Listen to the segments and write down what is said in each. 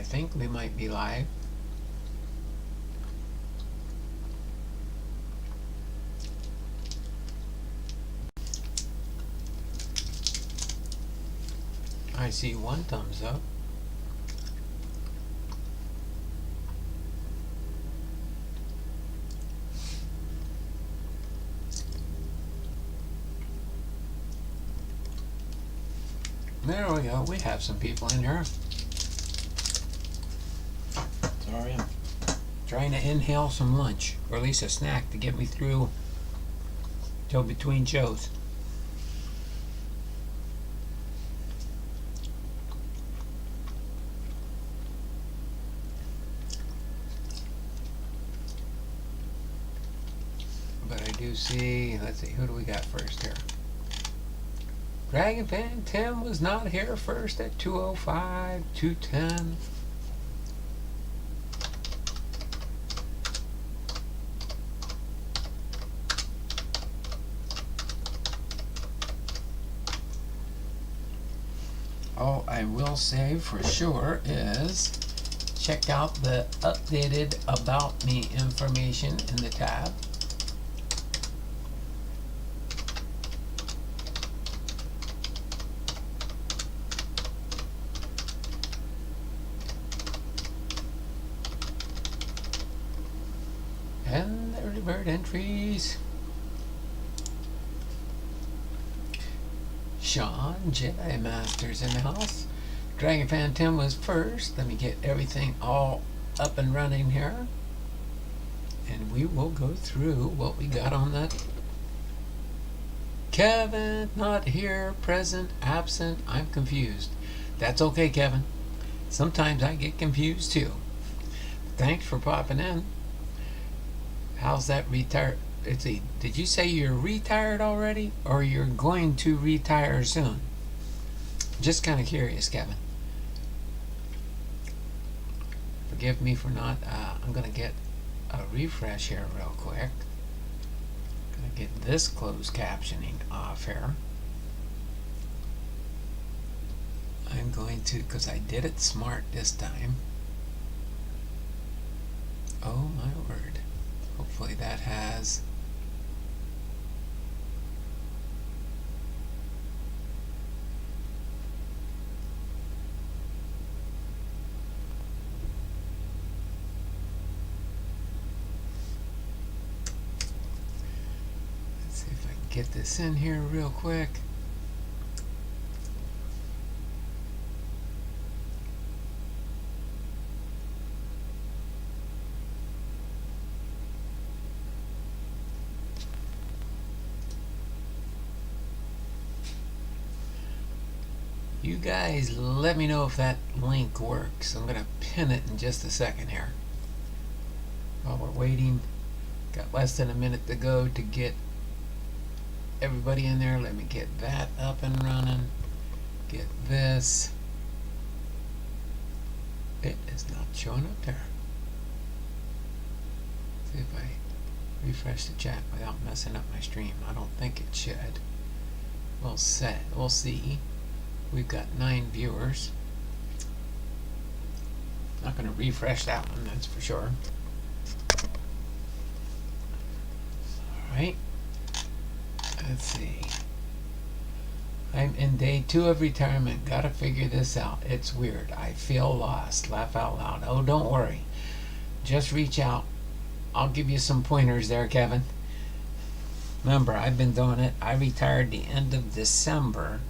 I think we might be live. I see one thumbs up. There we go. We have some people in here. Sorry, I'm trying to inhale some lunch, or at least a snack to get me through till between shows. But I do see, let's see, who do we got first here? Dragon Fan Tim was not here first at 2:05, 2:10. All I will say for sure is check out the updated About Me information in the tab. And the early bird entries. Sean, Jedi Masters in the house. Dragon Fan Tim was first. Let me get everything all up and running here. And we will go through what we got on that. Kevin, not here, present, absent. I'm confused. That's okay, Kevin. Sometimes I get confused too. Thanks for popping in. How's that retire? Let's see, did you say you're retired already, or you're going to retire soon? Just kind of curious, Kevin. Forgive me for not, I'm going to get a refresh here real quick. Going to get this closed captioning off here. I'm going to, because I did it smart this time. Oh my word. Hopefully that has let's see if I can get this in here real quick. You guys let me know if that link works. I'm going to pin it in just a second here. While we're waiting, got less than a minute to go to get everybody in there. Let me get that up and running. Get this. It is not showing up there. See if I refresh the chat without messing up my stream. I don't think it should. We'll see. We've got 9 viewers. Not going to refresh that one, that's for sure. Alright. Let's see. I'm in day 2 of retirement. Gotta figure this out. It's weird. I feel lost. Laugh out loud. Oh, don't worry. Just reach out. I'll give you some pointers there, Kevin. Remember, I've been doing it. I retired the end of December.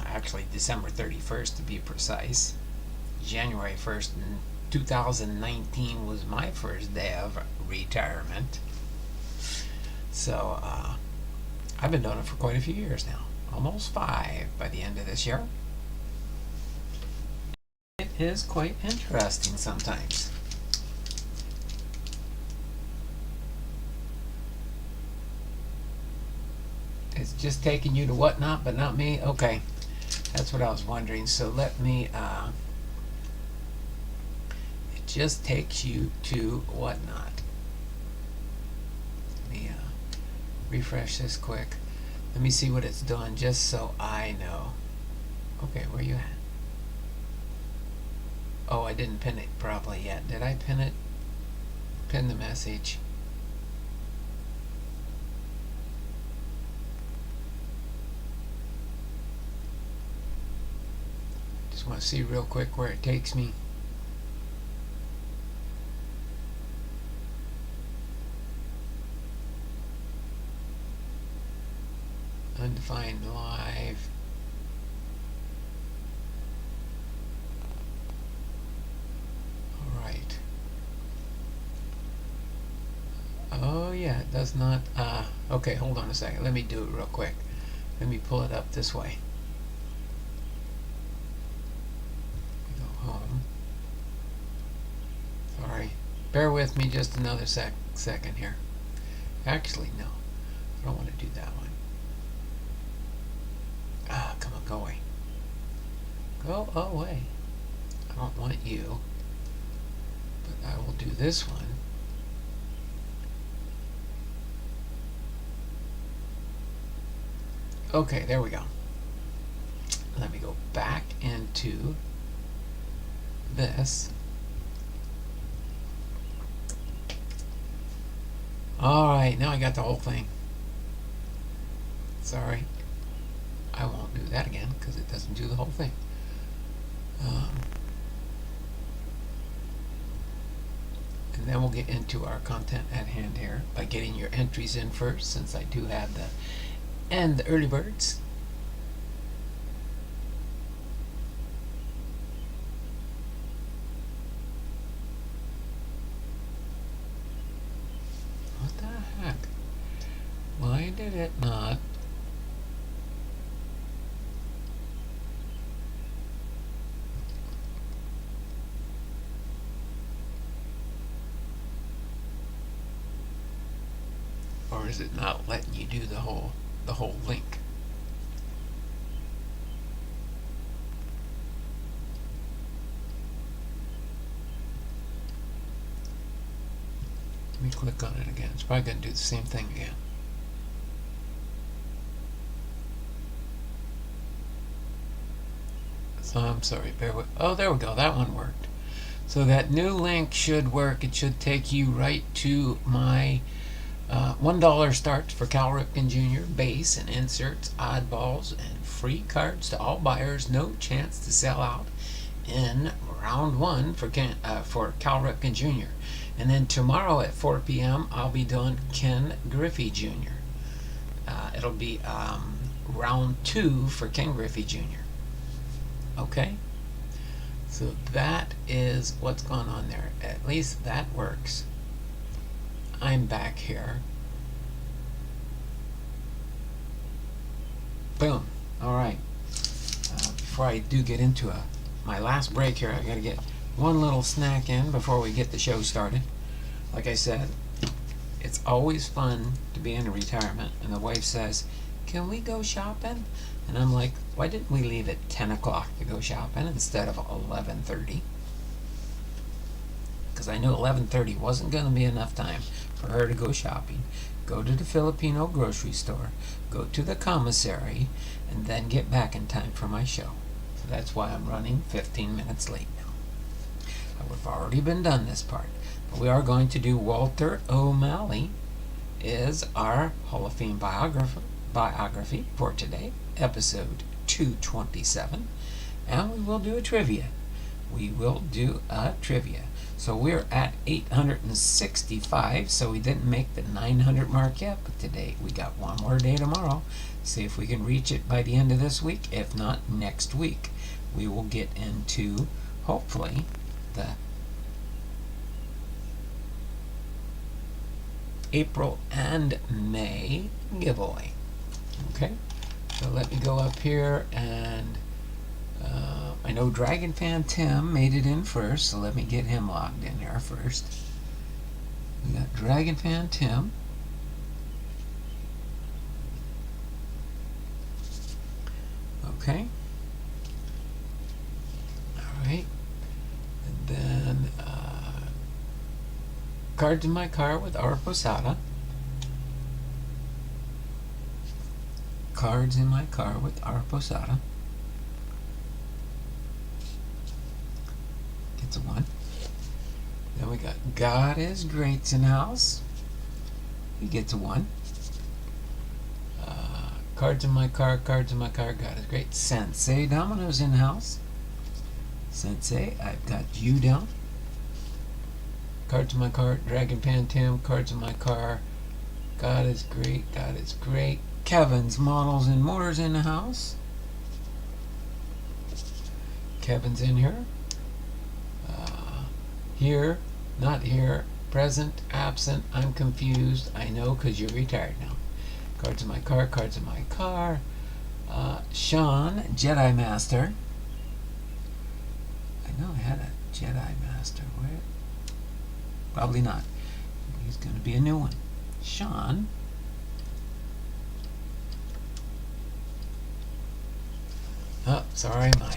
Actually December 31st to be precise. January 1st in 2019 was my first day of retirement. So I've been doing it for quite a few years now. Almost 5 by the end of this year. It is quite interesting sometimes. It's just taking you to WahtNot, but not me? Okay. That's what I was wondering. So let me, it just takes you to WahtNot. Let me refresh this quick. Let me see what it's doing just so I know. Okay, where you at? Oh, I didn't pin it probably yet. Did I pin it? Pin the message. Just want to see real quick where it takes me. Undefined live. Alright. Oh yeah, it does not, okay, hold on a second. Let me do it real quick. Let me pull it up this way. Go home. Sorry. Bear with me just another second here. Actually, no. I don't want to do that one. Ah, come on, go away. Go away. I don't want you. But I will do this one. Okay, there we go. Let me go back into this. Alright, now I got the whole thing. Sorry. I won't do that again because it doesn't do the whole thing. And then we'll get into our content at hand here by getting your entries in first, since I do have the early birds. What the heck? Why did it not? Or is it not letting you do the whole link? Let me click on it again. It's probably going to do the same thing again. So I'm sorry, bear with. Oh, there we go. That one worked. So that new link should work. It should take you right to my $1 starts for Cal Ripken Jr. base and inserts, oddballs, and free cards to all buyers. No chance to sell out in round one for Cal Ripken Jr. And then tomorrow at 4 p.m. I'll be doing Ken Griffey Jr. It'll be round 2 for Ken Griffey Jr. Okay? So that is what's going on there. At least that works. I'm back here. Boom. Alright. Before I do get into my last break here, I gotta get one little snack in before we get the show started. Like I said, it's always fun to be in retirement, and the wife says, "Can we go shopping?" And I'm like, why didn't we leave at 10 o'clock to go shopping instead of 11:30? Because I knew 11:30 wasn't going to be enough time for her to go shopping, go to the Filipino grocery store, go to the commissary, and then get back in time for my show. So that's why I'm running 15 minutes late now. I would have already been done this part. But we are going to do Walter O'Malley is our Hall of Fame biography for today, episode 227. And we will do a trivia. We will do a trivia. So we're at 865, so we didn't make the 900 mark yet, but today we got one more day tomorrow. See if we can reach it by the end of this week. If not, next week we will get into, hopefully, the April and May giveaway. Okay, so let me go up here, and I know Dragon Fan Tim made it in first, so let me get him logged in there first. We got Dragon Fan Tim. Okay. Alright. And then Cards in My Car with Our Posada. Cards in My Car with Our Posada. That's a 1. Then we got God is Great's in house. He gets a 1. Cards in my car, God is great. Sensei Domino's in house. Sensei, I've got you down. Cards in my car, Dragon Pan Tim, cards in my car. God is great, God is great. Kevin's Models and Motors in the house. Kevin's in here. Here, not here. Present, absent, I'm confused. I know because you're retired now. Cards in my car, cards in my car. Sean, Jedi Master. I know I had a Jedi Master. Where? Probably not. He's going to be a new one. Sean. Oh, sorry, my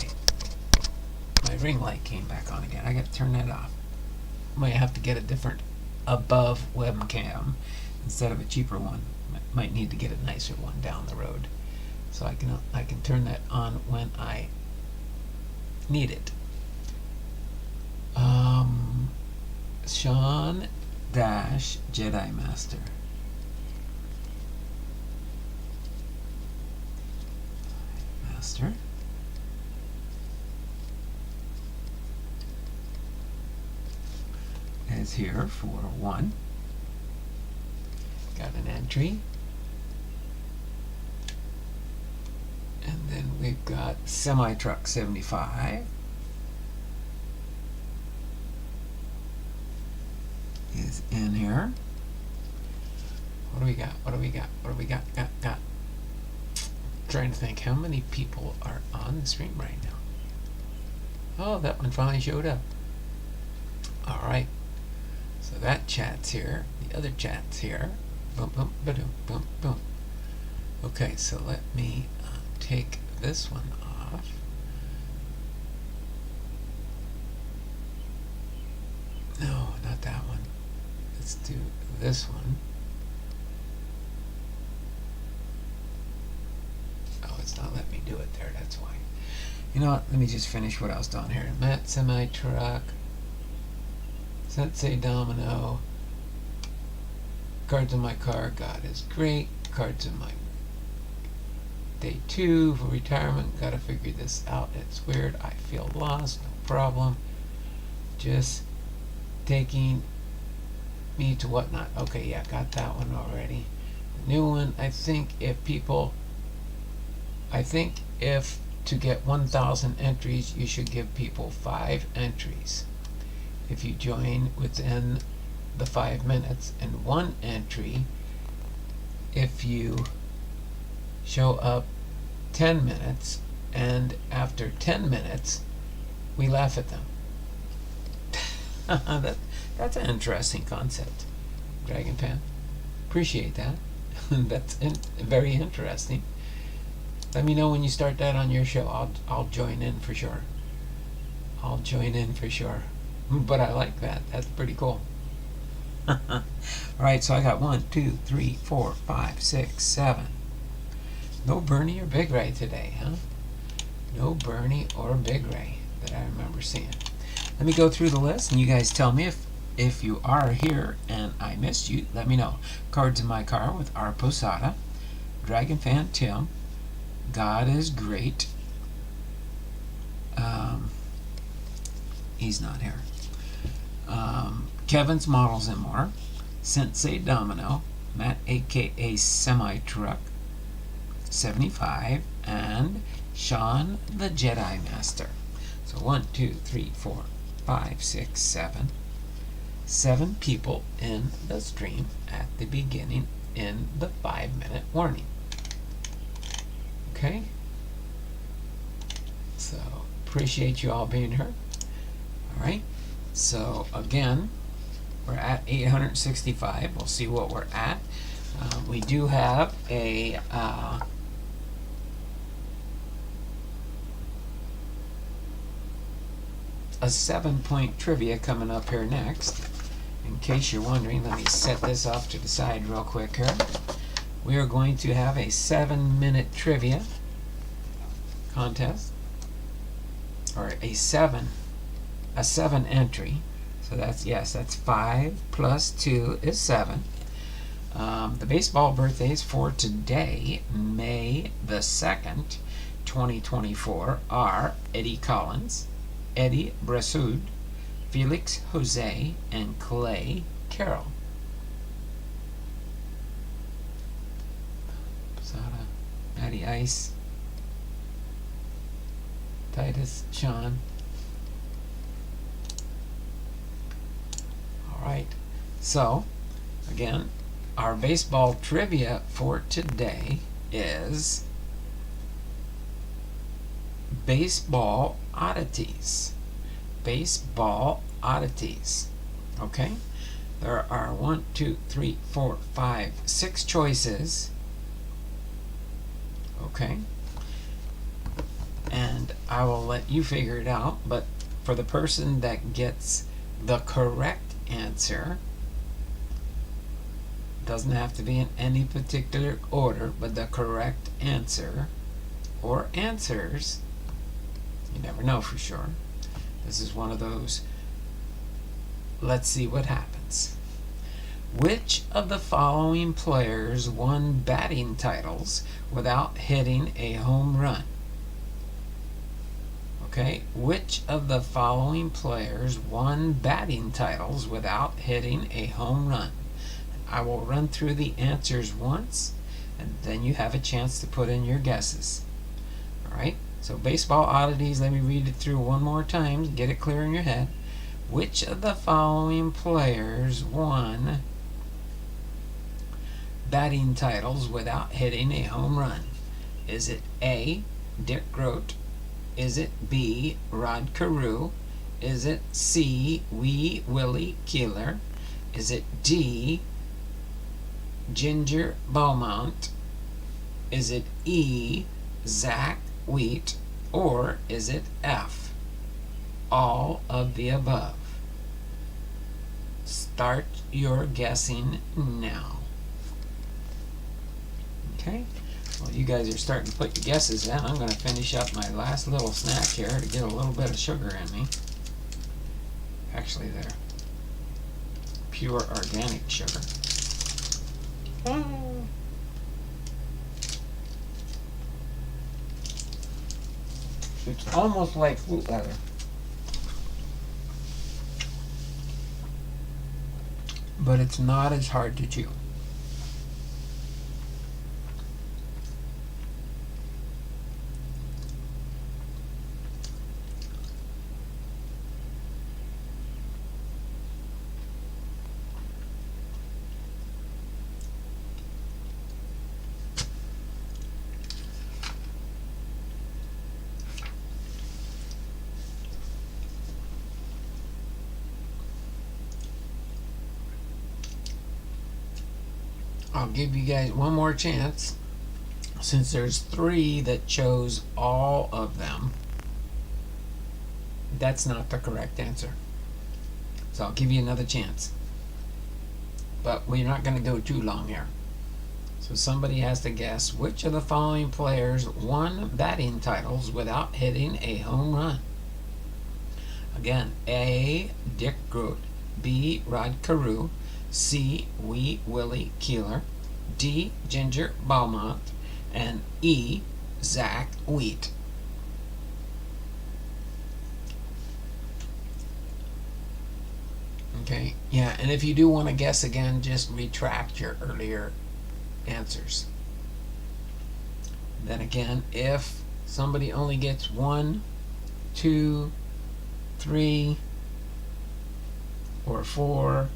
ring light came back on again. I got to turn that off. Might have to get a different above webcam instead of a cheaper one. Might need to get a nicer one down the road, so I can turn that on when I need it. Sean Dash Jedi Master. Master. Is here for 1. Got an entry. And then we've got Semi-Truck 75. Is in here. What do we got? What do we got? What do we got? Got. Trying to think how many people are on the stream right now. Oh, that one finally showed up. All right. So that chat's here. The other chat's here. Boom, boom, ba-doom, boom, boom. Okay, so let me take this one off. No, not that one. Let's do this one. Oh, it's not letting me do it there. That's why. You know what? Let me just finish what I was doing here. Matt Semi-Truck. Sensei Domino. Cards in my car, God is great. Cards in my day 2 for retirement. Gotta figure this out. It's weird. I feel lost. No problem. Just taking me to WahtNot. Okay, yeah, got that one already. The new one, I think if to get 1,000 entries, you should give people 5 entries. If you join within the 5 minutes, and 1 entry if you show up 10 minutes, and after 10 minutes we laugh at them. That's an interesting concept, Dragon Pan. Appreciate that. That's very interesting. Let me know when you start that on your show. I'll join in for sure. I'll join in for sure. But I like that. That's pretty cool. Alright, so I got 1, 2, 3, 4, 5, 6, 7. No Bernie or Big Ray today, huh? No Bernie or Big Ray that I remember seeing. Let me go through the list and you guys tell me if you are here and I missed you, let me know. Cards in my car with R. Posada, Dragon Fan Tim, God is Great. He's not here. Kevin's Models and More, Sensei Domino, Matt aka Semi-Truck 75, and Sean the Jedi Master. So 1, 2, 3, 4, 5, 6, 7. 7 people in the stream at the beginning in the 5-minute warning. Okay? So, appreciate you all being here. Alright? So, again, we're at 865. We'll see what we're at. We do have a 7-point trivia coming up here next. In case you're wondering, let me set this off to the side real quick here. We are going to have a 7-minute trivia contest, or a 7 a 7 entry. So that's, yes, that's 5 plus 2 is 7. The baseball birthdays for today, May the 2nd, 2024, are Eddie Collins, Eddie Bressoud, Felix Jose, and Clay Carroll. Posada, Matty Ice, Titus, Sean. Alright, so, again, our baseball trivia for today is baseball oddities. Baseball oddities. Okay? There are 1, 2, 3, 4, 5, 6 choices. Okay? And I will let you figure it out, but for the person that gets the correct answer, doesn't have to be in any particular order, but the correct answer or answers, you never know for sure. This is one of those, let's see what happens. Which of the following players won batting titles without hitting a home run? Okay, which of the following players won batting titles without hitting a home run? I will run through the answers once, and then you have a chance to put in your guesses. Alright, so baseball oddities, let me read it through one more time, get it clear in your head. Which of the following players won batting titles without hitting a home run? Is it A, Dick Groat? Is it B, Rod Carew? Is it C, Wee Willie Keeler? Is it D, Ginger Beaumont? Is it E, Zach Wheat? Or is it F, all of the above? Start your guessing now. Okay? Well, you guys are starting to put your guesses in. I'm going to finish up my last little snack here to get a little bit of sugar in me. Actually, they're pure organic sugar. It's almost like fruit leather. But it's not as hard to chew. I'll give you guys one more chance. Since there's 3 that chose all of them, that's not the correct answer. So I'll give you another chance. But we're not going to go too long here. So somebody has to guess which of the following players won batting titles without hitting a home run. Again, A, Dick Groat, B, Rod Carew, C, Wee Willie Keeler, D, Ginger Beaumont, and E, Zach Wheat. Okay, yeah, and if you do want to guess again, just retract your earlier answers. Then again, if somebody only gets 1, 2, 3, or 4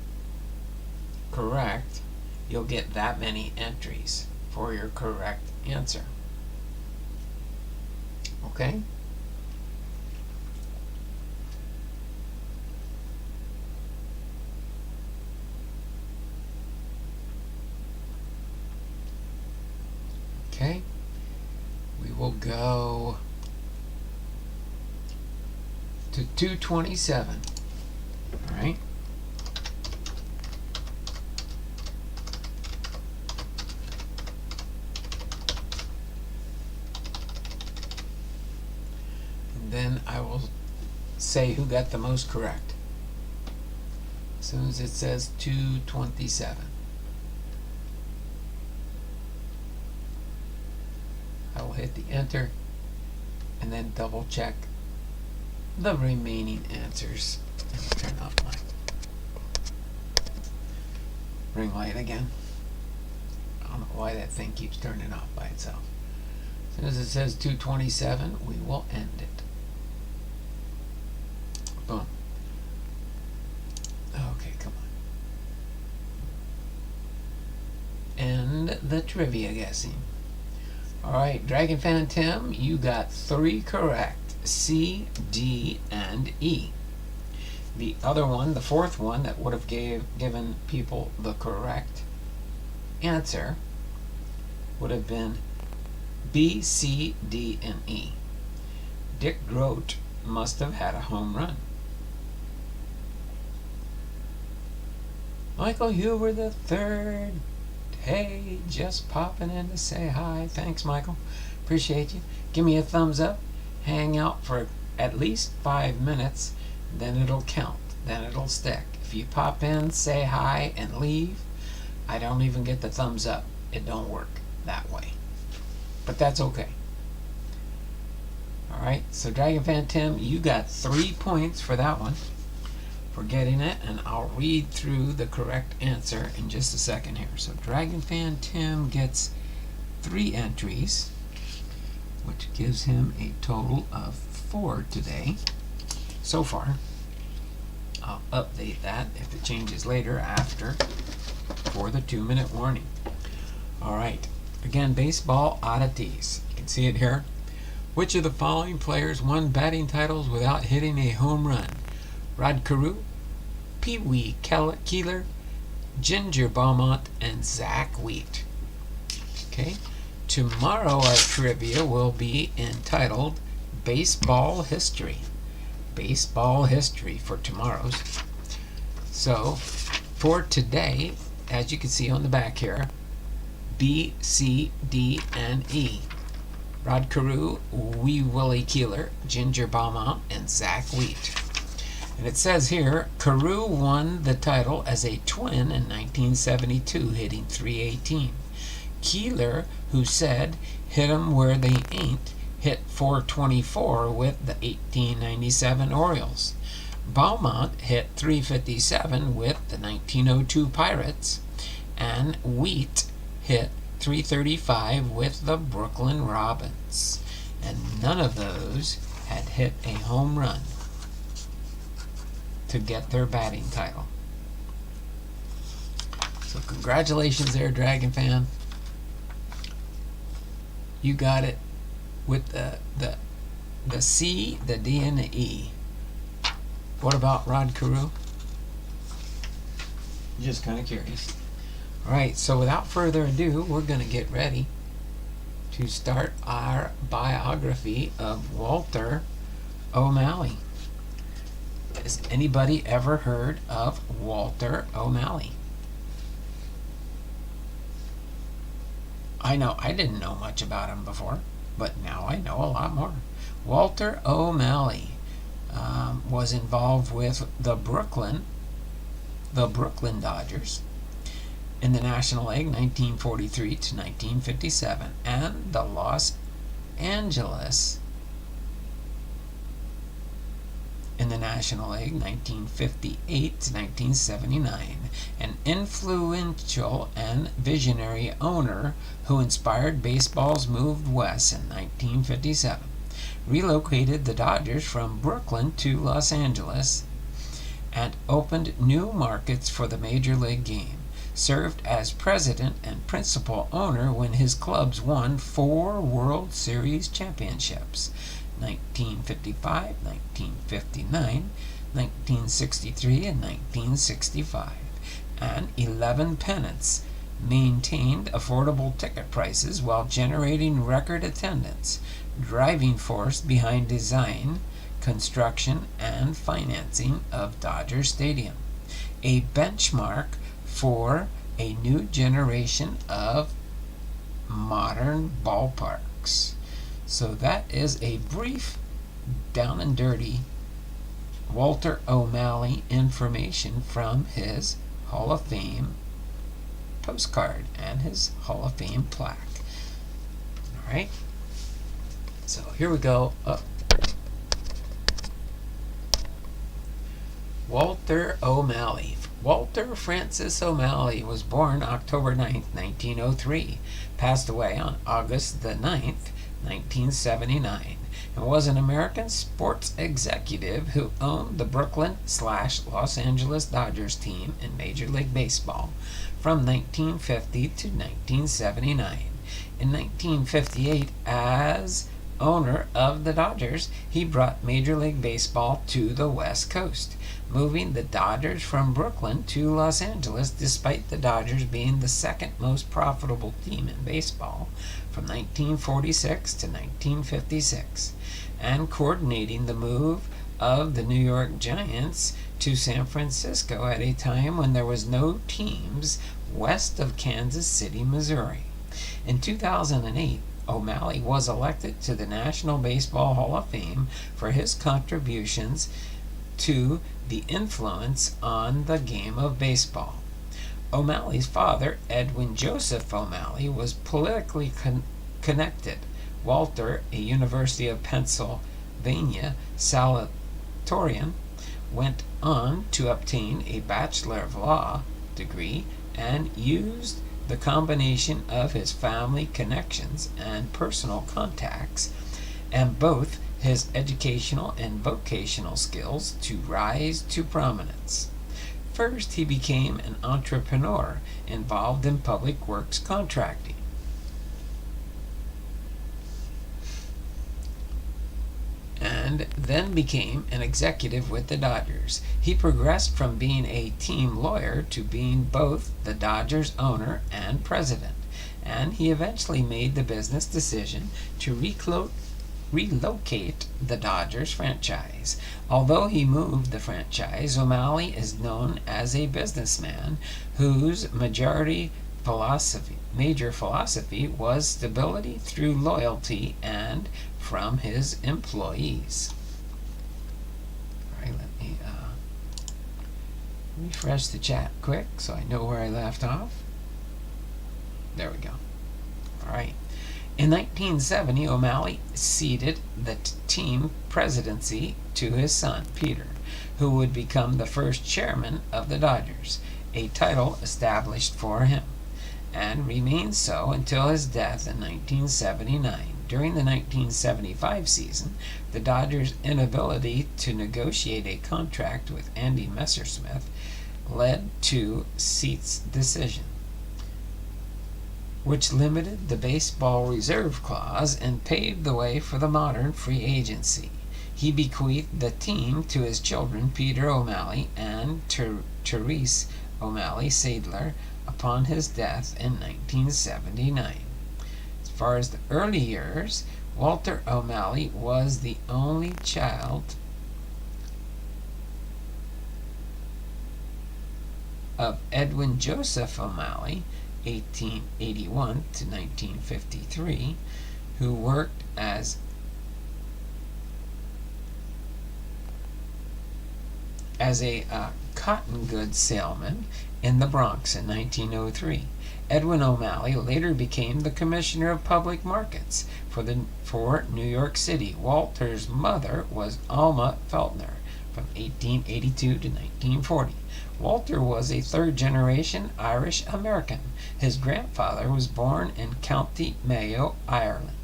correct, you'll get that many entries for your correct answer. Okay? Okay, we will go to 227. All right. And then I will say who got the most correct. As soon as it says 227. I will hit the enter and then double check the remaining answers. Let me turn off my ring light again. I don't know why that thing keeps turning off by itself. As soon as it says 227, we will end it. Boom. Okay, come on. And the trivia guessing. Alright, Dragon Fan Tim, you got 3 correct. C, D, and E. The other one, the fourth one that would have given people the correct answer would have been B, C, D, and E. Dick Groat must have had a home run. Michael, you were the third. Hey, just popping in to say hi. Thanks, Michael. Appreciate you. Give me a thumbs up. Hang out for at least 5 minutes. Then it'll count. Then it'll stick. If you pop in, say hi, and leave, I don't even get the thumbs up. It don't work that way. But that's okay. Alright, so Dragon Fan Tim, you got 3 points for that one, for getting it, and I'll read through the correct answer in just a second here. So Dragon Fan Tim gets 3 entries, which gives him a total of 4 today, so far. I'll update that if it changes later after for the 2-minute warning. Alright, again, baseball oddities. You can see it here. Which of the following players won batting titles without hitting a home run? Rod Carew, Pee Wee Keeler, Ginger Beaumont, and Zach Wheat. Okay, tomorrow our trivia will be entitled Baseball History. Baseball history for tomorrow's. So, for today, as you can see on the back here, B, C, D, and E. Rod Carew, Wee Willie Keeler, Ginger Beaumont, and Zach Wheat. And it says here, Carew won the title as a twin in 1972, hitting .318. Keeler, who said, hit 'em where they ain't, hit .424 with the 1897 Orioles. Beaumont hit .357 with the 1902 Pirates, and Wheat hit .335 with the Brooklyn Robins. And none of those had hit a home run to get their batting title. So congratulations there, Dragon Fan. You got it with the C, the D, and the E. What about Rod Carew? Just kind of curious. Alright, so without further ado, we're going to get ready to start our biography of Walter O'Malley. Has anybody ever heard of Walter O'Malley? I know I didn't know much about him before, but now I know a lot more. Walter O'Malley was involved with the Brooklyn Dodgers in the National League 1943 to 1957, and the Los Angeles in the National League 1958 to 1979, an influential and visionary owner who inspired baseball's move west in 1957, relocated the Dodgers from Brooklyn to Los Angeles, and opened new markets for the Major League game. Served as president and principal owner when his clubs won 4 World Series championships: 1955, 1959, 1963, and 1965, and 11 pennants. Maintained affordable ticket prices while generating record attendance, driving force behind design, construction, and financing of Dodger Stadium, a benchmark for a new generation of modern ballparks. So that is a brief, down and dirty Walter O'Malley information from his Hall of Fame postcard and his Hall of Fame plaque. All right. So here we go. Walter O'Malley. Walter Francis O'Malley was born October 9th, 1903, passed away on August the 9th, 1979, and was an American sports executive who owned the Brooklyn/Los Angeles Dodgers team in Major League Baseball from 1950 to 1979. In 1958, as owner of the Dodgers, he brought Major League Baseball to the West Coast, moving the Dodgers from Brooklyn to Los Angeles despite the Dodgers being the second most profitable team in baseball from 1946 to 1956, and coordinating the move of the New York Giants to San Francisco at a time when there was no teams west of Kansas City, Missouri. In 2008, O'Malley was elected to the National Baseball Hall of Fame for his contributions to the influence on the game of baseball. O'Malley's father, Edwin Joseph O'Malley, was politically connected. Walter, a University of Pennsylvania salutatorian, went on to obtain a Bachelor of Law degree and used the combination of his family connections and personal contacts, and both his educational and vocational skills to rise to prominence. First, he became an entrepreneur involved in public works contracting. And then became an executive with the Dodgers. He progressed from being a team lawyer to being both the Dodgers owner and president, and he eventually made the business decision to relocate the Dodgers franchise. Although he moved the franchise, O'Malley is known as a businessman whose major philosophy was stability through loyalty and from his employees. All right, let me refresh the chat quick so I know where I left off. There we go. All right. In 1970, O'Malley ceded the team presidency to his son, Peter, who would become the first chairman of the Dodgers, a title established for him, and remained so until his death in 1979. During the 1975 season, the Dodgers' inability to negotiate a contract with Andy Messersmith led to Seat's decision, which limited the baseball reserve clause and paved the way for the modern free agency. He bequeathed the team to his children, Peter O'Malley and Therese O'Malley Sadler, upon his death in 1979. As far as the early years, Walter O'Malley was the only child of Edwin Joseph O'Malley, 1881 to 1953, who worked as a cotton goods salesman in the Bronx in 1903. Edwin O'Malley later became the Commissioner of Public Markets for New York City. Walter's mother was Alma Feltner from 1882 to 1940. Walter was a third-generation Irish American. His grandfather was born in County Mayo, Ireland.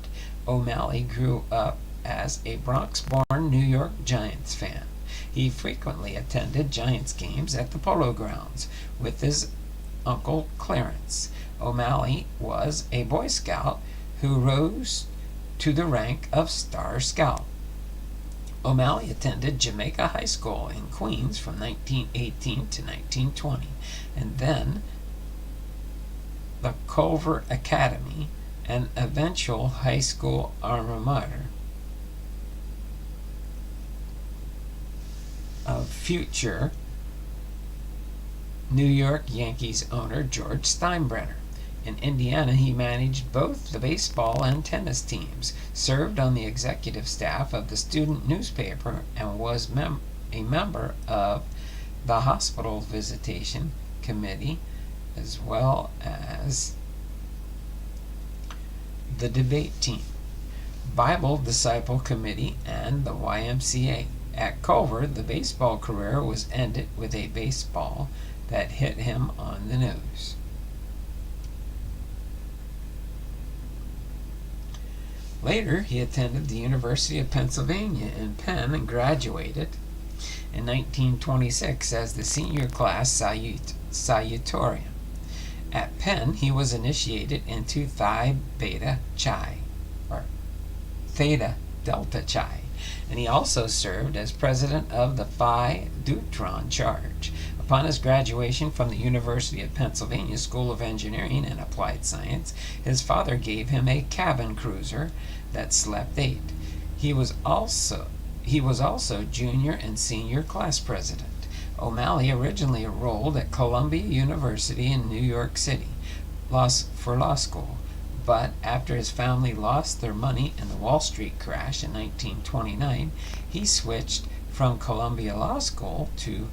O'Malley grew up as a Bronx-born New York Giants fan. He frequently attended Giants games at the Polo Grounds with his uncle Clarence. O'Malley was a Boy Scout who rose to the rank of Star Scout. O'Malley attended Jamaica High School in Queens from 1918 to 1920, and then the Culver Academy, an eventual high school alma mater of future New York Yankees owner George Steinbrenner. In Indiana, he managed both the baseball and tennis teams, served on the executive staff of the student newspaper, and was a a member of the hospital visitation committee, as well as the debate team, Bible Disciple Committee, and the YMCA. At Culver, the baseball career was ended with a baseball that hit him on the nose. Later, he attended the University of Pennsylvania in Penn and graduated in 1926 as the senior class salutatorian. At Penn, he was initiated into Theta Delta Chi, and he also served as president of the Phi Deuteron Charge. Upon his graduation from the University of Pennsylvania School of Engineering and Applied Science, his father gave him a cabin cruiser that slept 8. He was also junior and senior class president. O'Malley originally enrolled at Columbia University in New York City for law school, but after his family lost their money in the Wall Street crash in 1929, he switched from Columbia Law School to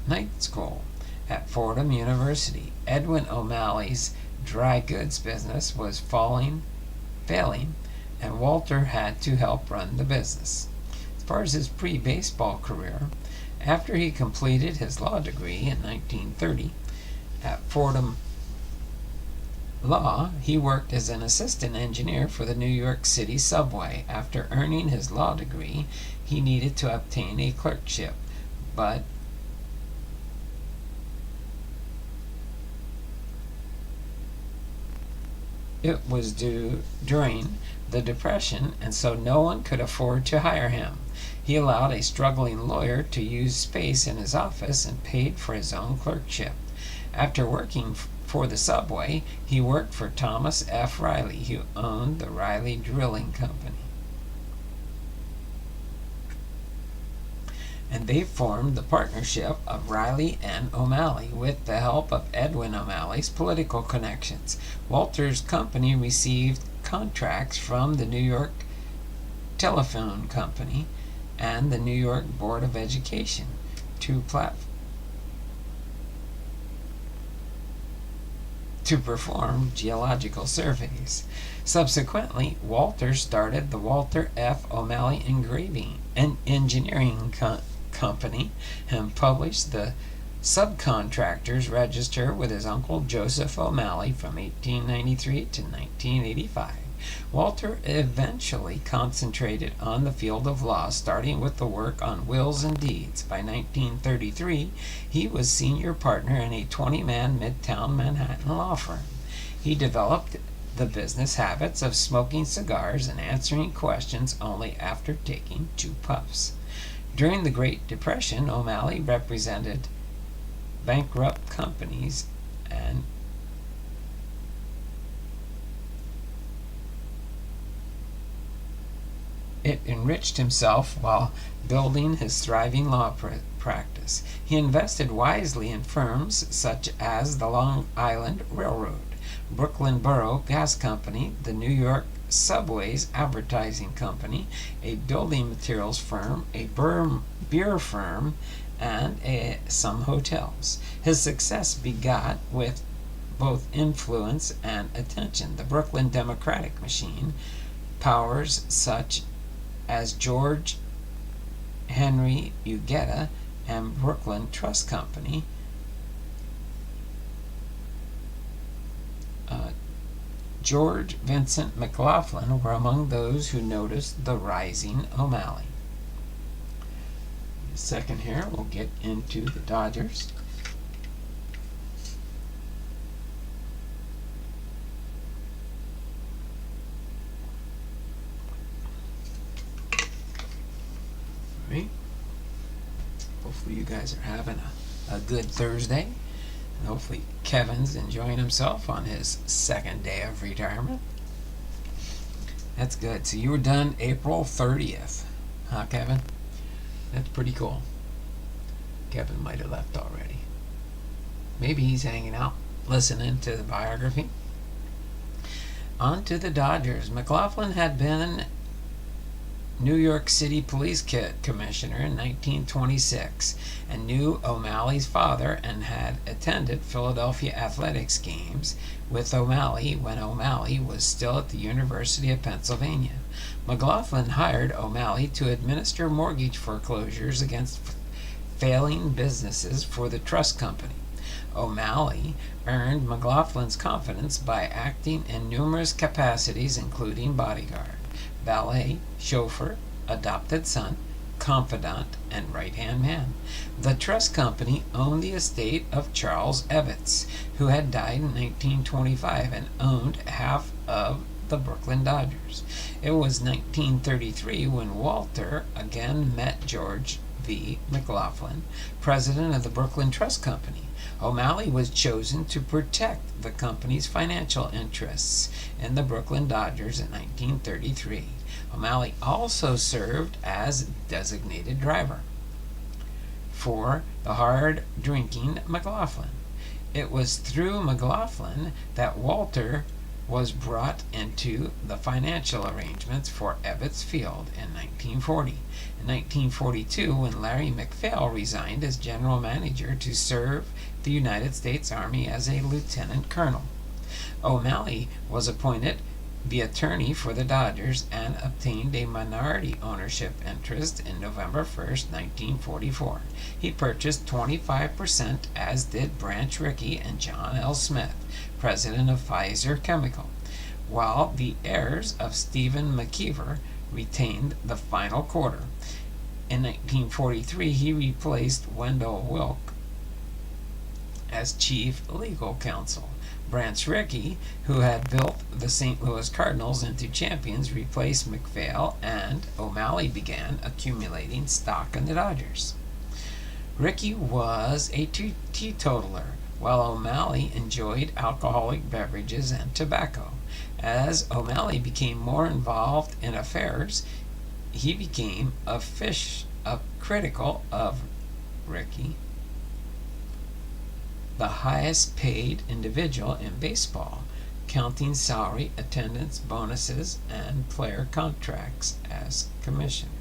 night school at Fordham University. Edwin O'Malley's dry goods business was failing, and Walter had to help run the business. As far as his pre-baseball career, after he completed his law degree in 1930 at Fordham Law, he worked as an assistant engineer for the New York City subway. After earning his law degree, he needed to obtain a clerkship, but it was due during the Depression, and so no one could afford to hire him. He allowed a struggling lawyer to use space in his office and paid for his own clerkship. After working for the subway, he worked for Thomas F. Riley, who owned the Riley Drilling Company, and they formed the partnership of Riley and O'Malley with the help of Edwin O'Malley's political connections. Walter's company received contracts from the New York Telephone Company and the New York Board of Education to perform geological surveys. Subsequently, Walter started the Walter F. O'Malley Engraving and Engineering Company and published the Subcontractors Register with his uncle Joseph O'Malley from 1893 to 1985. Walter eventually concentrated on the field of law, starting with the work on wills and deeds. By 1933, he was senior partner in a 20-man Midtown Manhattan law firm. He developed the business habits of smoking cigars and answering questions only after taking 2 puffs. During the Great Depression, O'Malley represented bankrupt companies and it enriched himself while building his thriving law practice. He invested wisely in firms such as the Long Island Railroad, Brooklyn Borough Gas Company, the New York Subways Advertising Company, a building materials firm, a beer firm, and some hotels. His success begot with both influence and attention. The Brooklyn Democratic Machine, powers such as George Henry Ugetta and Brooklyn Trust Company, George Vincent McLaughlin were among those who noticed the rising O'Malley. In a second here, we'll get into the Dodgers. All right. Hopefully you guys are having a good Thursday. And hopefully Kevin's enjoying himself on his 2nd day of retirement. That's good. So you were done April 30th. Huh, Kevin? That's pretty cool. Kevin might have left already. Maybe he's hanging out, listening to the biography. On to the Dodgers. McLaughlin had been New York City Police Commissioner in 1926 and knew O'Malley's father and had attended Philadelphia athletics games with O'Malley when O'Malley was still at the University of Pennsylvania. McLaughlin hired O'Malley to administer mortgage foreclosures against failing businesses for the trust company. O'Malley earned McLaughlin's confidence by acting in numerous capacities, including bodyguard, valet, chauffeur, adopted son, confidant, and right-hand man. The trust company owned the estate of Charles Evetts, who had died in 1925 and owned half of the Brooklyn Dodgers. It was 1933 when Walter again met George V. McLaughlin, president of the Brooklyn Trust Company. O'Malley was chosen to protect the company's financial interests in the Brooklyn Dodgers in 1933. O'Malley also served as designated driver for the hard-drinking McLaughlin. It was through McLaughlin that Walter was brought into the financial arrangements for Ebbets Field in 1940. In 1942, when Larry McPhail resigned as general manager to serve the United States Army as a lieutenant colonel, O'Malley was appointed the attorney for the Dodgers and obtained a minority ownership interest in November 1st, 1944. He purchased 25%, as did Branch Rickey and John L. Smith, president of Pfizer Chemical, while the heirs of Stephen McKeever retained the final quarter. In 1943, he replaced Wendell Wilk as chief legal counsel. Branch Rickey, who had built the St. Louis Cardinals into champions, replaced McPhail, and O'Malley began accumulating stock in the Dodgers. Rickey was a teetotaler, while O'Malley enjoyed alcoholic beverages and tobacco. As O'Malley became more involved in affairs, he became critical of Rickey, the highest paid individual in baseball, counting salary, attendance, bonuses, and player contracts as commissioner.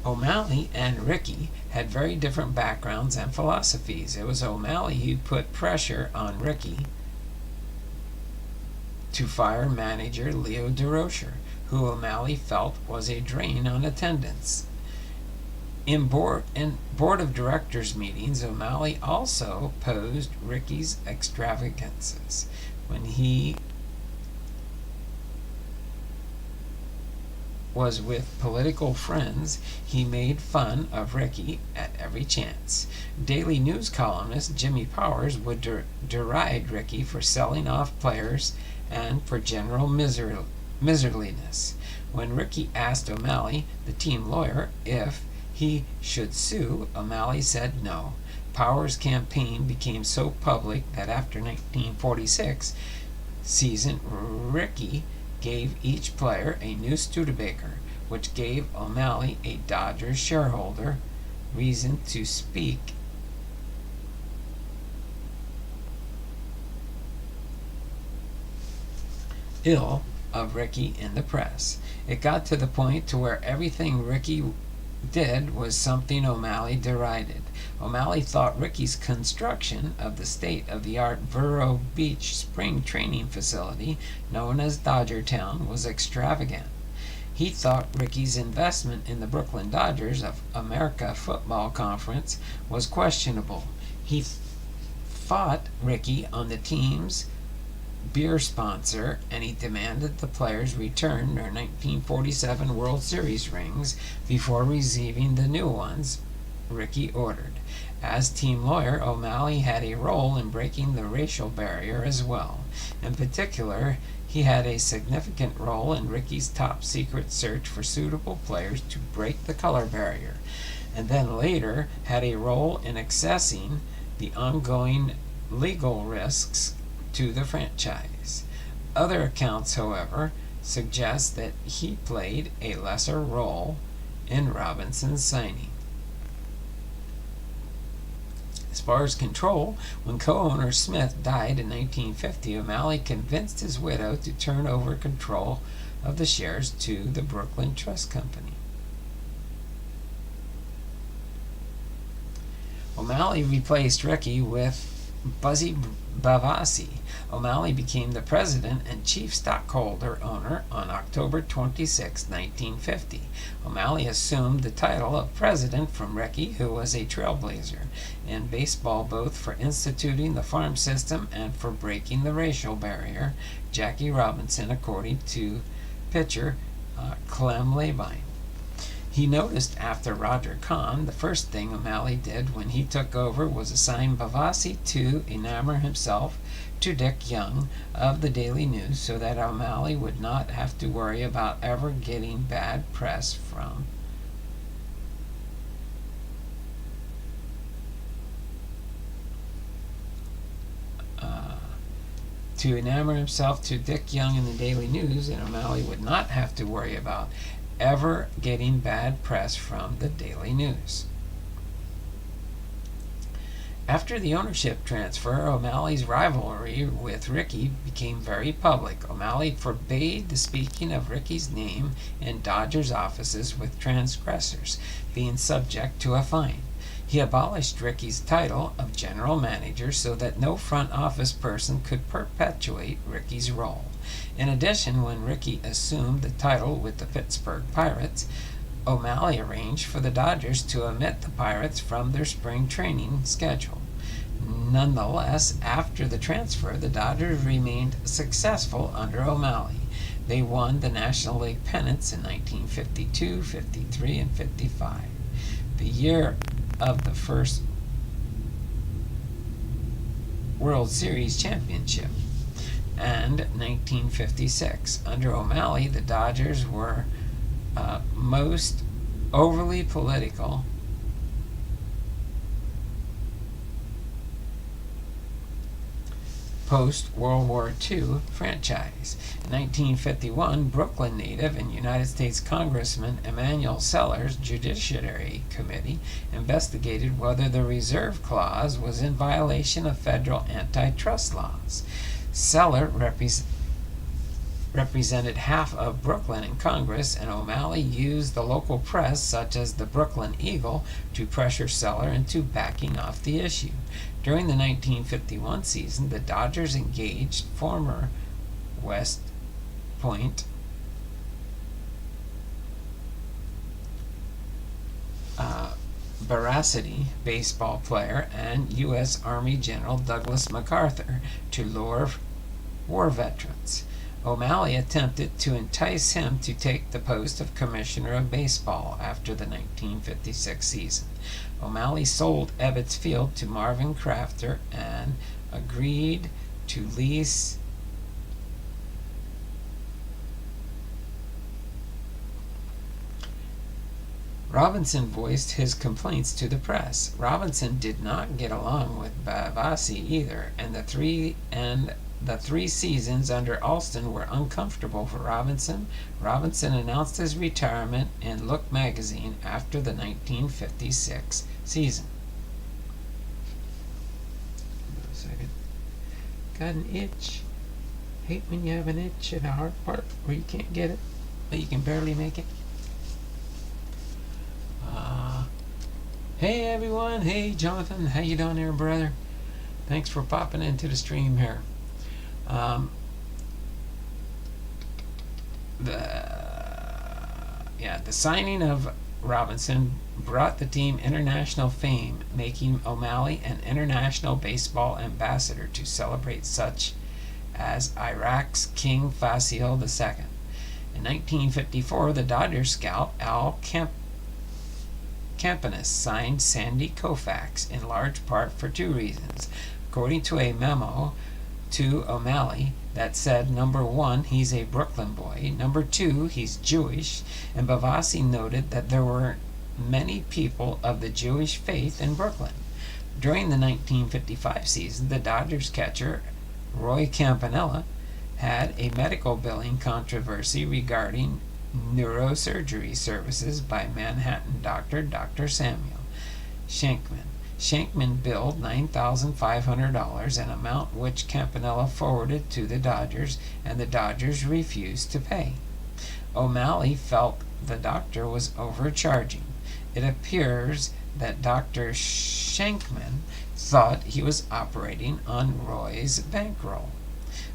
O'Malley and Rickey had very different backgrounds and philosophies. It was O'Malley who put pressure on Rickey to fire manager Leo DeRocher, who O'Malley felt was a drain on attendance. In board of directors meetings, O'Malley also opposed Rickey's extravagances. When he was with political friends, he made fun of Rickey at every chance. Daily News columnist Jimmy Powers would deride Rickey for selling off players and for general miserliness. When Rickey asked O'Malley, the team lawyer, if he should sue, O'Malley said no. Powers' campaign became so public that after 1946 season, Rickey gave each player a new Studebaker, which gave O'Malley, a Dodgers shareholder, reason to speak ill of Rickey in the press. It got to the point to where everything Rickey did was something O'Malley derided. O'Malley thought Rickey's construction of the state-of-the-art Vero Beach spring training facility, known as Dodgertown, was extravagant. He thought Rickey's investment in the Brooklyn Dodgers of America Football Conference was questionable. He fought Rickey on the team's beer sponsor, and he demanded the players return their 1947 World Series rings before receiving the new ones Rickey ordered. As team lawyer, O'Malley had a role in breaking the racial barrier as well. In particular, he had a significant role in Rickey's top-secret search for suitable players to break the color barrier, and then later had a role in assessing the ongoing legal risks to the franchise. Other accounts, however, suggest that he played a lesser role in Robinson's signing. As far as control, when co-owner Smith died in 1950, O'Malley convinced his widow to turn over control of the shares to the Brooklyn Trust Company. O'Malley replaced Rickey with Buzzy Bavasi. O'Malley became the president and chief stockholder owner on October 26, 1950. O'Malley assumed the title of president from Rickey, who was a trailblazer in baseball both for instituting the farm system and for breaking the racial barrier, Jackie Robinson, according to pitcher Clem Labine. He noticed after Roger Kahn, the first thing O'Malley did when he took over was assign Bavasi to enamor himself to Dick Young of the Daily News so that O'Malley would not have to worry about ever getting bad press from to enamor himself to Dick Young in the Daily News, and O'Malley would not have to worry about ever getting bad press from the Daily News. After the ownership transfer, O'Malley's rivalry with Rickey became very public. O'Malley forbade the speaking of Rickey's name in Dodgers offices, with transgressors being subject to a fine. He abolished Rickey's title of general manager so that no front office person could perpetuate Rickey's role. In addition, when Rickey assumed the title with the Pittsburgh Pirates, O'Malley arranged for the Dodgers to omit the Pirates from their spring training schedule. Nonetheless, after the transfer, the Dodgers remained successful under O'Malley. They won the National League pennants in 1952, 53, and 55. The year of the first World Series championship, and 1956. Under O'Malley, the Dodgers were most overly political post-World War II franchise. In 1951, Brooklyn native and United States Congressman Emanuel Seller's Judiciary Committee investigated whether the reserve clause was in violation of federal antitrust laws. Seller represented half of Brooklyn in Congress, and O'Malley used the local press, such as the Brooklyn Eagle, to pressure Seller into backing off the issue. During the 1951 season, the Dodgers engaged former West Point Veracity baseball player and U.S. Army General Douglas MacArthur to lure war veterans. O'Malley attempted to entice him to take the post of Commissioner of Baseball after the 1956 season. O'Malley sold Ebbets Field to Marvin Crafter and agreed to lease Robinson voiced his complaints to the press. Robinson did not get along with Bavasi either, and the three seasons under Alston were uncomfortable for Robinson. Robinson announced his retirement in Look magazine after the 1956 season. Wait a second. Got an itch. Hate when you have an itch in a hard part where you can't get it, but you can barely make it. Hey everyone, hey Jonathan, how you doing there, brother? Thanks for popping into the stream here. The signing of Robinson brought the team international fame, making O'Malley an international baseball ambassador to celebrate such as Iraq's King Faisal II. In 1954, the Dodgers scout Al Campanus signed Sandy Koufax in large part for two reasons. According to a memo to O'Malley that said, number one, he's a Brooklyn boy, number two, he's Jewish, and Bavasi noted that there were many people of the Jewish faith in Brooklyn. During the 1955 season, the Dodgers catcher Roy Campanella had a medical billing controversy regarding neurosurgery services by Manhattan doctor Dr. Samuel Shankman. Shankman billed $9,500, an amount which Campanella forwarded to the Dodgers, and the Dodgers refused to pay. O'Malley felt the doctor was overcharging. It appears that Dr. Shankman thought he was operating on Roy's bankroll.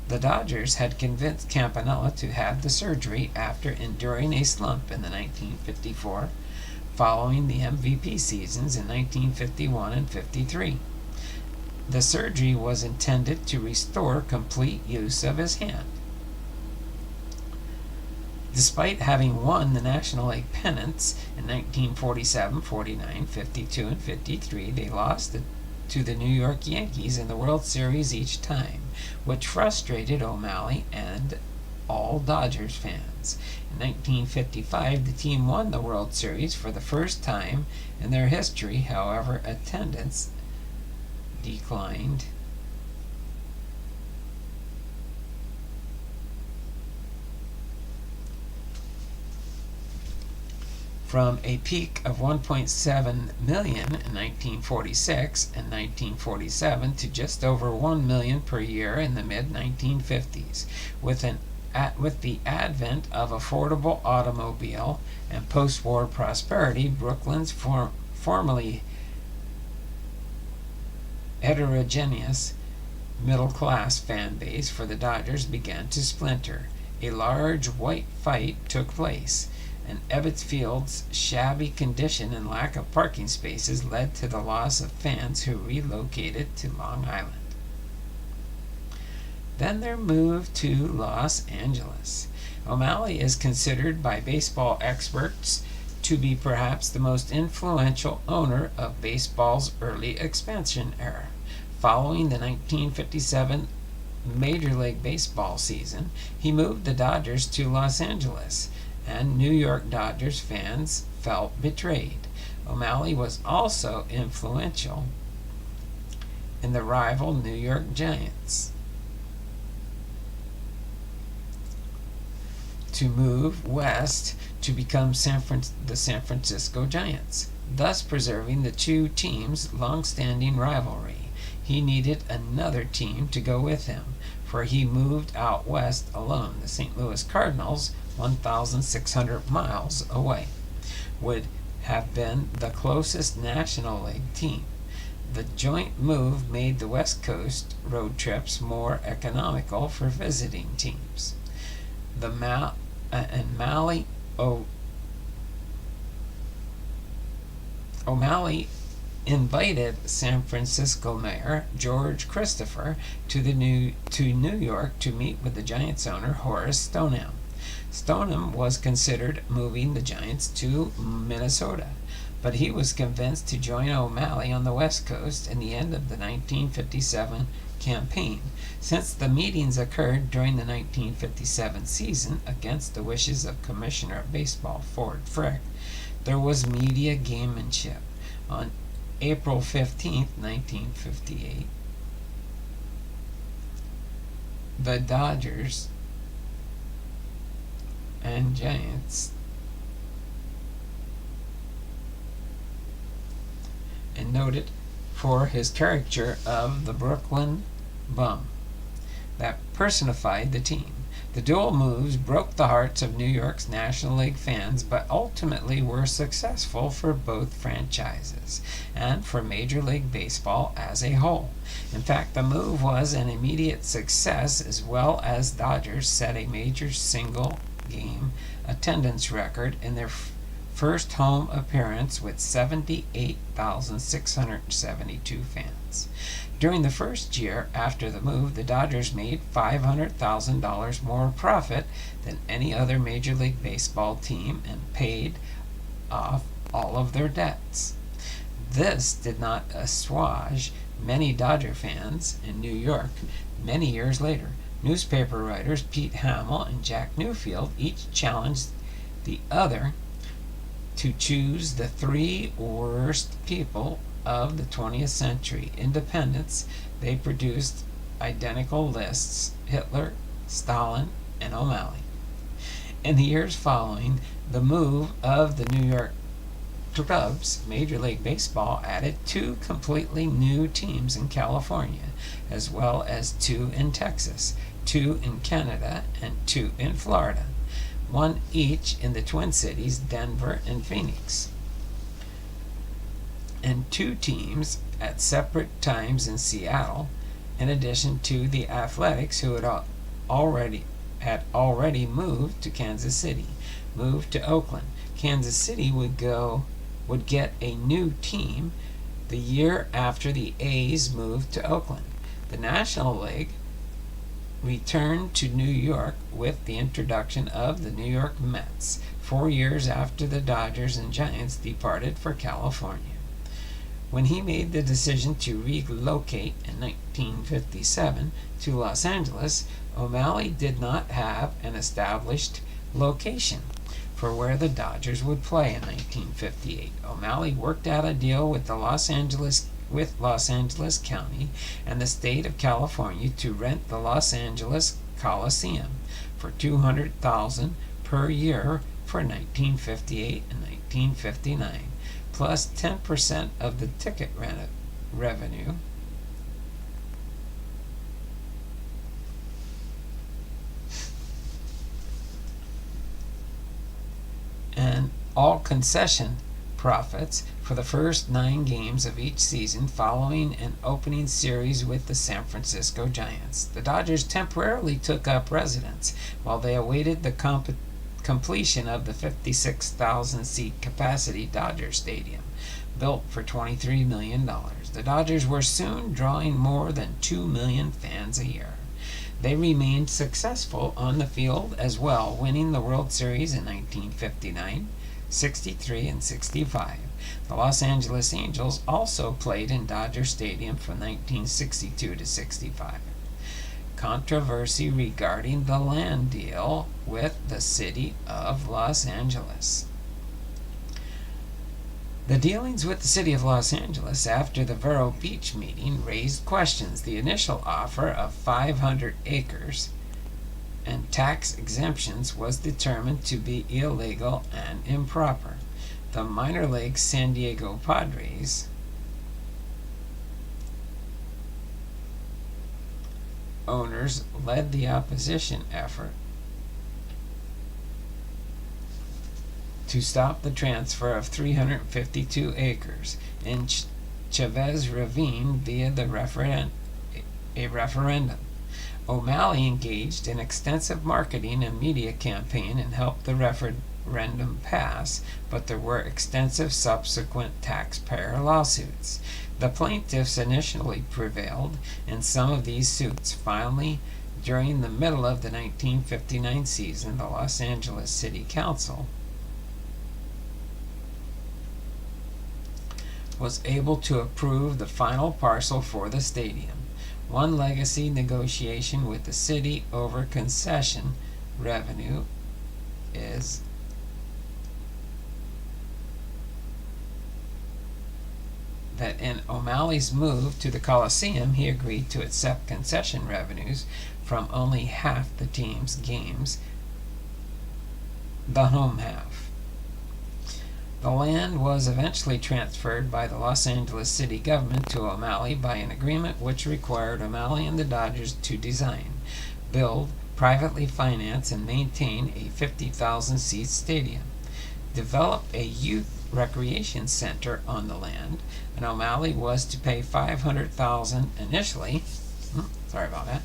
The Dodgers had convinced Campanella to have the surgery after enduring a slump in the 1954 following the MVP seasons in 1951 and 53. The surgery was intended to restore complete use of his hand. Despite having won the National League pennants in 1947, 49, 52, and 53, they lost to the New York Yankees in the World Series each time, which frustrated O'Malley and all Dodgers fans. In 1955, the team won the World Series for the first time in their history. However, attendance declined from a peak of 1.7 million in 1946 and 1947 to just over 1 million per year in the mid-1950s. With the advent of affordable automobile and post-war prosperity, Brooklyn's formerly heterogeneous middle-class fan base for the Dodgers began to splinter. A large white fight took place, and Ebbets Field's shabby condition and lack of parking spaces led to the loss of fans who relocated to Long Island. Then their move to Los Angeles. O'Malley is considered by baseball experts to be perhaps the most influential owner of baseball's early expansion era. Following the 1957 Major League Baseball season, he moved the Dodgers to Los Angeles, and New York Dodgers fans felt betrayed. O'Malley was also influential in the rival New York Giants to move west to become the San Francisco Giants, thus preserving the two teams' long-standing rivalry. He needed another team to go with him, for he moved out west alone. The St. Louis Cardinals, 1,600 miles away, would have been the closest National League team. The joint move made the West Coast road trips more economical for visiting teams. O'Malley invited San Francisco Mayor George Christopher to New York to meet with the Giants owner Horace Stoneham. Stoneham was considered moving the Giants to Minnesota, but he was convinced to join O'Malley on the West Coast in the end of the 1957 campaign. Since the meetings occurred during the 1957 season against the wishes of Commissioner of Baseball Ford Frick, there was media gamemanship. On April 15, 1958, the Dodgers and Giants and noted for his caricature of the Brooklyn Bum that personified the team. The dual moves broke the hearts of New York's National League fans, but ultimately were successful for both franchises and for Major League Baseball as a whole. In fact, the move was an immediate success, as well as Dodgers set a major single-game attendance record in their first home appearance with 78,672 fans. During the first year after the move, the Dodgers made $500,000 more profit than any other Major League Baseball team and paid off all of their debts. This did not assuage many Dodger fans in New York many years later. Newspaper writers Pete Hamill and Jack Newfield each challenged the other to choose the three worst people of the 20th century. Independents, they produced identical lists: Hitler, Stalin, and O'Malley. In the years following the move of the New York Cubs, Major League Baseball added two completely new teams in California, as well as two in Texas, two in Canada, and two in Florida. one each in the Twin Cities, Denver and Phoenix, and 2 teams at separate times in Seattle, in addition to the Athletics, who had already moved to Kansas City, moved to Oakland. Kansas City would get a new team the year after the A's moved to Oakland. The National League returned to New York with the introduction of the New York Mets, 4 years after the Dodgers and Giants departed for California. When he made the decision to relocate in 1957 to Los Angeles, O'Malley did not have an established location for where the Dodgers would play in 1958. O'Malley worked out a deal with Los Angeles County and the state of California to rent the Los Angeles Coliseum for $200,000 per year for 1958 and 1959, plus 10% of the ticket revenue. And all concession profits for the first 9 games of each season following an opening series with the San Francisco Giants. The Dodgers temporarily took up residence while they awaited the completion of the 56,000-seat capacity Dodger Stadium, built for $23 million. The Dodgers were soon drawing more than 2 million fans a year. They remained successful on the field as well, winning the World Series in 1959, 63, and 65. The Los Angeles Angels also played in Dodger Stadium from 1962 to 65. Controversy regarding the land deal with the city of Los Angeles. The dealings with the city of Los Angeles after the Vero Beach meeting raised questions. The initial offer of 500 acres and tax exemptions was determined to be illegal and improper. The minor league San Diego Padres owners led the opposition effort to stop the transfer of 352 acres in Chavez Ravine via a referendum. O'Malley engaged in extensive marketing and media campaign and helped the referendum pass, but there were extensive subsequent taxpayer lawsuits. The plaintiffs initially prevailed in some of these suits. Finally, during the middle of the 1959 season, the Los Angeles City Council was able to approve the final parcel for the stadium. One legacy negotiation with the city over concession revenue is that in O'Malley's move to the Coliseum, he agreed to accept concession revenues from only half the team's games, the home half. The land was eventually transferred by the Los Angeles city government to O'Malley by an agreement which required O'Malley and the Dodgers to design, build, privately finance, and maintain a 50,000-seat stadium, develop a youth recreation center on the land, and O'Malley was to pay $500,000 initially. Sorry about that.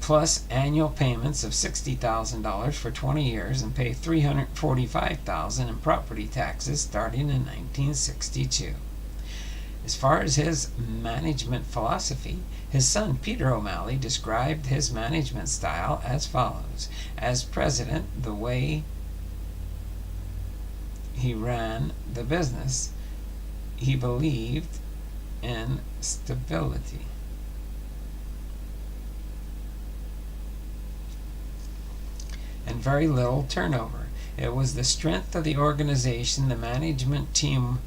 Plus annual payments of $60,000 for 20 years and pay $345,000 in property taxes starting in 1962. As far as his management philosophy, his son Peter O'Malley described his management style as follows. As president, the way he ran the business, he believed in stability. And very little turnover. It was the strength of the organization the management team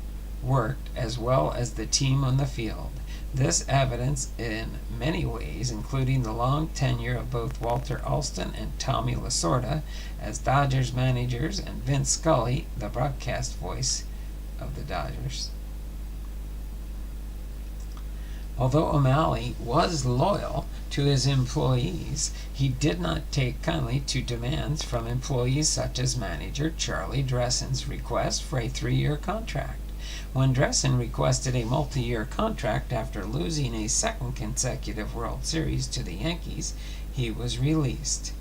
worked as well as the team on the field. This evidence in many ways, including the long tenure of both Walter Alston and Tommy Lasorda as Dodgers managers and Vince Scully, the broadcast voice of the Dodgers. Although O'Malley was loyal to his employees, he did not take kindly to demands from employees such as manager Charlie Dressen's request for a 3-year contract. When Dressen requested a multi-year contract after losing a second consecutive World Series to the Yankees, he was released.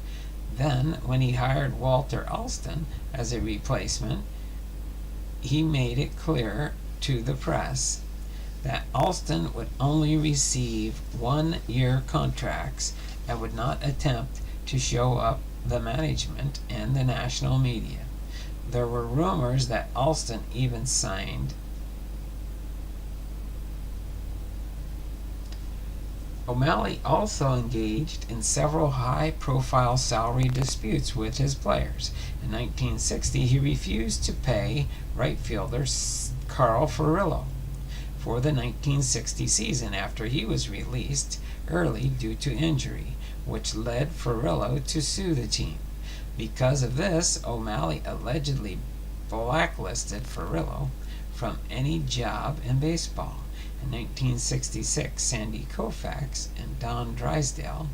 Then, when he hired Walter Alston as a replacement, he made it clear to the press that Alston would only receive 1-year contracts and would not attempt to show up the management and the national media. There were rumors that Alston even signed. O'Malley also engaged in several high-profile salary disputes with his players. In 1960, he refused to pay right fielder Carl Furillo for the 1960 season after he was released early due to injury, which led Furillo to sue the team. Because of this, O'Malley allegedly blacklisted Furillo from any job in baseball. In 1966, Sandy Koufax and Don Drysdale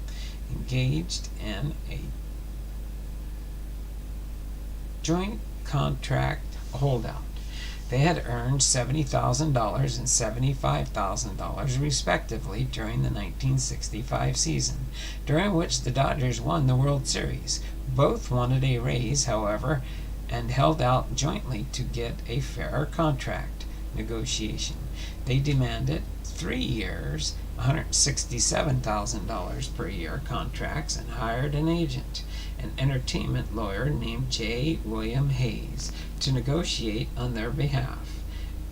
engaged in a joint contract holdout. They had earned $70,000 and $75,000 respectively during the 1965 season, during which the Dodgers won the World Series. Both wanted a raise, however, and held out jointly to get a fair contract negotiation. They demanded 3 years, $167,000 per year contracts, and hired an agent, an entertainment lawyer named J. William Hayes, to negotiate on their behalf.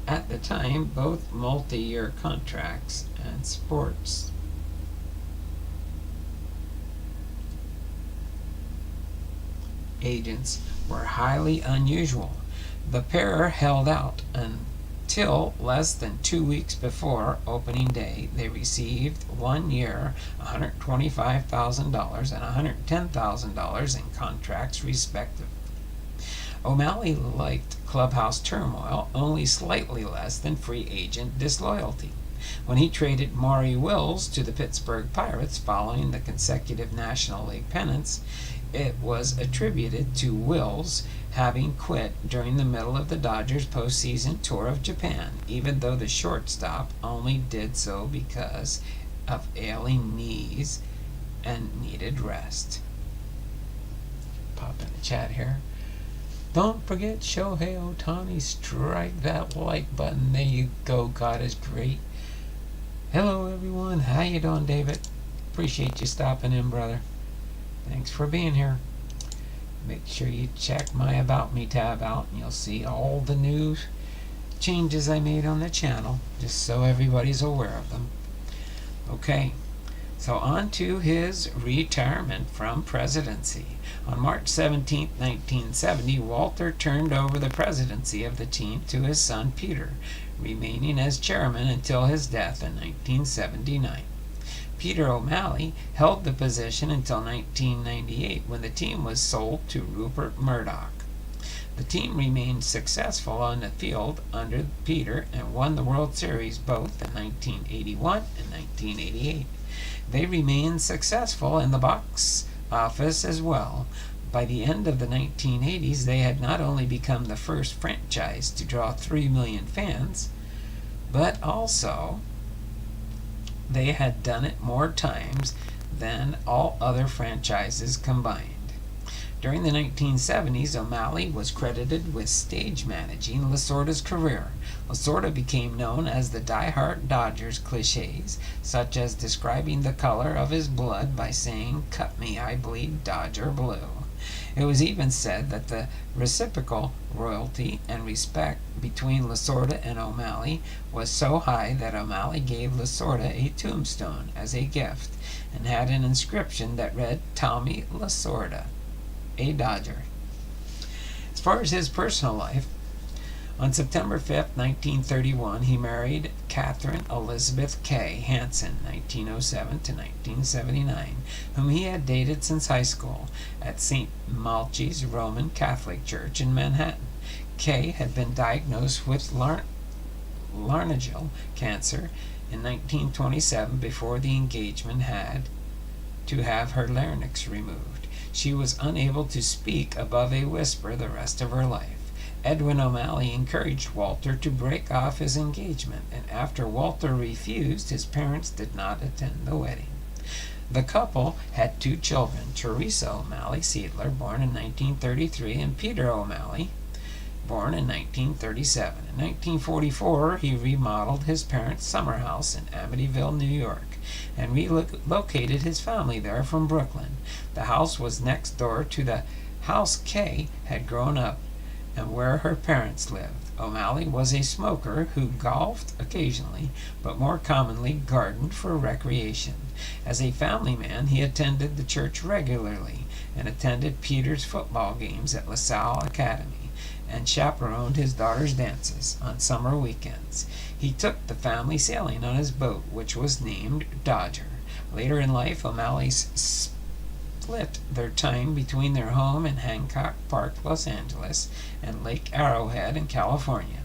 At the time, both multi-year contracts and sports agents were highly unusual. The pair held out until less than 2 weeks before opening day. They received 1 year, $125,000 and $110,000 in contracts respectively. O'Malley liked clubhouse turmoil only slightly less than free agent disloyalty. When he traded Maury Wills to the Pittsburgh Pirates following the consecutive National League pennants, it was attributed to Wills having quit during the middle of the Dodgers' postseason tour of Japan, even though the shortstop only did so because of ailing knees and needed rest. Pop in the chat here. Don't forget Shohei Ohtani. Strike that like button. There you go. God is great. Hello everyone. How you doing, David? Appreciate you stopping in, brother. Thanks for being here. Make sure you check my About Me tab out, and you'll see all the new changes I made on the channel, just so everybody's aware of them. Okay, so on to his retirement from presidency. On March 17, 1970, Walter turned over the presidency of the team to his son Peter, remaining as chairman until his death in 1979. Peter O'Malley held the position until 1998, when the team was sold to Rupert Murdoch. The team remained successful on the field under Peter and won the World Series both in 1981 and 1988. They remained successful in the box office as well. By the end of the 1980s, they had not only become the first franchise to draw 3 million fans, but also they had done it more times than all other franchises combined. During the 1970s, O'Malley was credited with stage managing Lasorda's career. Lasorda became known as the die-hard Dodgers cliches, such as describing the color of his blood by saying, "Cut me, I bleed Dodger blue." It was even said that the reciprocal royalty and respect between Lasorda and O'Malley was so high that O'Malley gave Lasorda a tombstone as a gift and had an inscription that read, "Tommy Lasorda, a Dodger." As far as his personal life, on September 5, 1931, he married Catherine Elizabeth Kay Hansen, 1907 to 1979, whom he had dated since high school at St. Malachy's Roman Catholic Church in Manhattan. Kay had been diagnosed with laryngeal cancer in 1927 before the engagement had to have her larynx removed. She was unable to speak above a whisper the rest of her life. Edwin O'Malley encouraged Walter to break off his engagement, and after Walter refused, his parents did not attend the wedding. The couple had 2 children, Teresa O'Malley Seidler, born in 1933, and Peter O'Malley, born in 1937. In 1944, he remodeled his parents' summer house in Amityville, New York, and relocated his family there from Brooklyn. The house was next door to the house Kay had grown up and where her parents lived. O'Malley was a smoker who golfed occasionally, but more commonly gardened for recreation. As a family man, he attended the church regularly and attended Peter's football games at LaSalle Academy and chaperoned his daughter's dances on summer weekends. He took the family sailing on his boat, which was named Dodger. Later in life, O'Malley's split their time between their home in Hancock Park, Los Angeles, and Lake Arrowhead in California.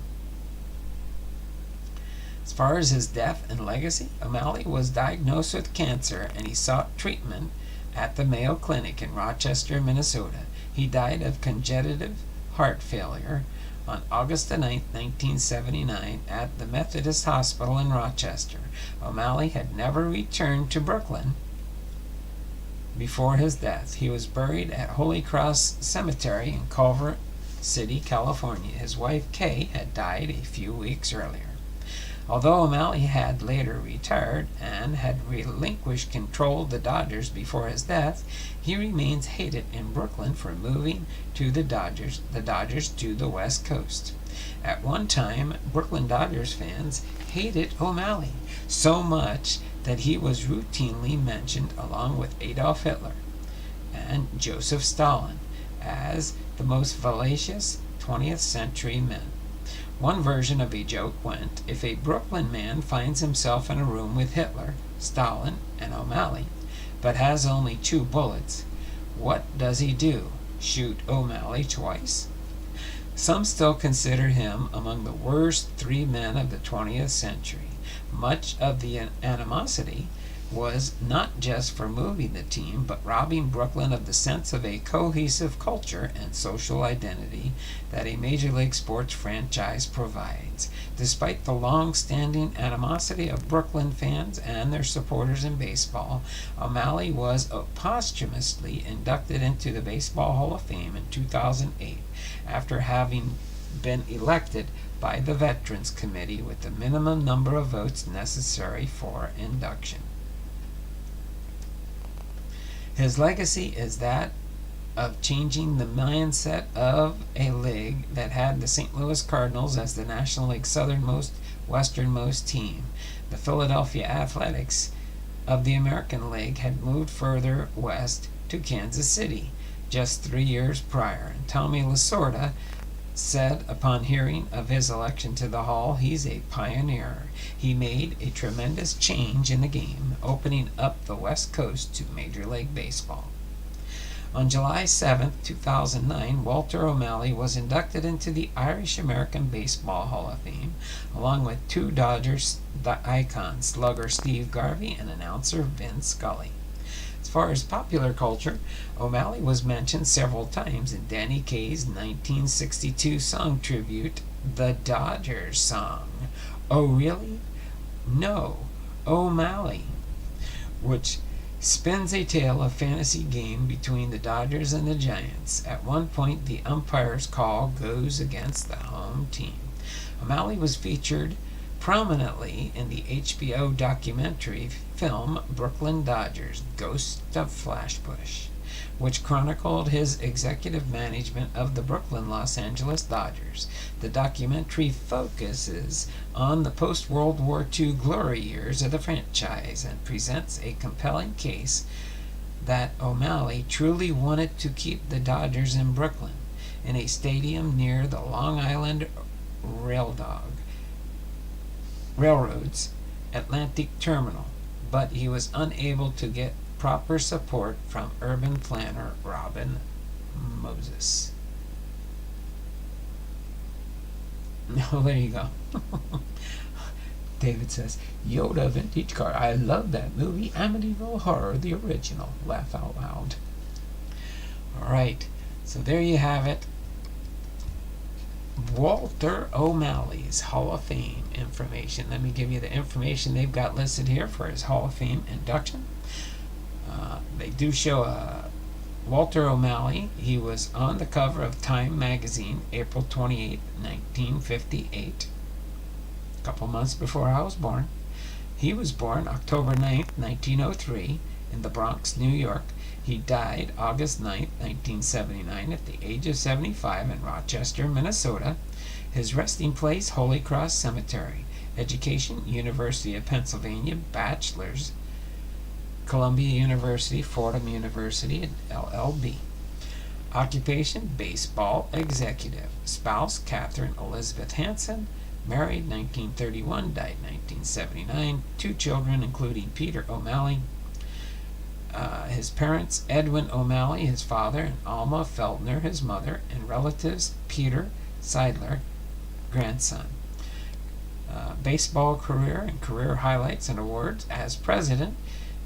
As far as his death and legacy, O'Malley was diagnosed with cancer, and he sought treatment at the Mayo Clinic in Rochester, Minnesota. He died of congestive heart failure on August 9, 1979, at the Methodist Hospital in Rochester. O'Malley had never returned to Brooklyn before his death. He was buried at Holy Cross Cemetery in Culver City, California. His wife, Kay, had died a few weeks earlier. Although O'Malley had later retired and had relinquished control of the Dodgers before his death, he remains hated in Brooklyn for moving to the Dodgers to the West Coast. At one time, Brooklyn Dodgers fans hated O'Malley so much that he was routinely mentioned along with Adolf Hitler and Joseph Stalin as the most fallacious 20th century men. One version of a joke went, if a Brooklyn man finds himself in a room with Hitler, Stalin, and O'Malley, but has only 2 bullets, what does he do? Shoot O'Malley twice? Some still consider him among the worst 3 men of the 20th century. Much of the animosity was not just for moving the team, but robbing Brooklyn of the sense of a cohesive culture and social identity that a Major League sports franchise provides. Despite the long-standing animosity of Brooklyn fans and their supporters in baseball, O'Malley was posthumously inducted into the Baseball Hall of Fame in 2008 after having been elected by the Veterans Committee with the minimum number of votes necessary for induction. His legacy is that of changing the mindset of a league that had the St. Louis Cardinals as the National League's southernmost, westernmost team. The Philadelphia Athletics of the American League had moved further west to Kansas City just 3 years prior. And Tommy Lasorda said upon hearing of his election to the Hall, he's a pioneer. He made a tremendous change in the game, opening up the West Coast to Major League Baseball. On July 7, 2009, Walter O'Malley was inducted into the Irish American Baseball Hall of Fame, along with 2 Dodgers icons, slugger Steve Garvey and announcer Vin Scully. As far as popular culture, O'Malley was mentioned several times in Danny Kaye's 1962 song tribute, The Dodgers Song. Oh, really? No, O'Malley, which spins a tale of fantasy game between the Dodgers and the Giants. At one point, the umpire's call goes against the home team. O'Malley was featured prominently in the HBO documentary film Brooklyn Dodgers, Ghost of Flashbush, which chronicled his executive management of the Brooklyn Los Angeles Dodgers. The documentary focuses on the post-World War II glory years of the franchise and presents a compelling case that O'Malley truly wanted to keep the Dodgers in Brooklyn, in a stadium near the Long Island Railroad's Atlantic Terminal, but he was unable to get proper support from urban planner Robin Moses. Well, there you go. David says, Yoda vintage car. I love that movie, Amityville Horror, the original. Laugh out loud. All right, so there you have it. Walter O'Malley's Hall of Fame information. Let me give you the information they've got listed here for his Hall of Fame induction. They do show Walter O'Malley. He was on the cover of Time magazine, April 28, 1958. A couple months before I was born. He was born October 9th, 1903 in the Bronx, New York. He died August 9th, 1979 at the age of 75 in Rochester, Minnesota. His resting place, Holy Cross Cemetery. Education, University of Pennsylvania, bachelor's, Columbia University, Fordham University, and LLB. Occupation, baseball executive. Spouse, Catherine Elizabeth Hansen. Married 1931, died 1979. 2 children, including Peter O'Malley. His parents, Edwin O'Malley, his father, and Alma Feldner, his mother, and relatives, Peter Seidler, grandson. Baseball career and career highlights and awards. As president,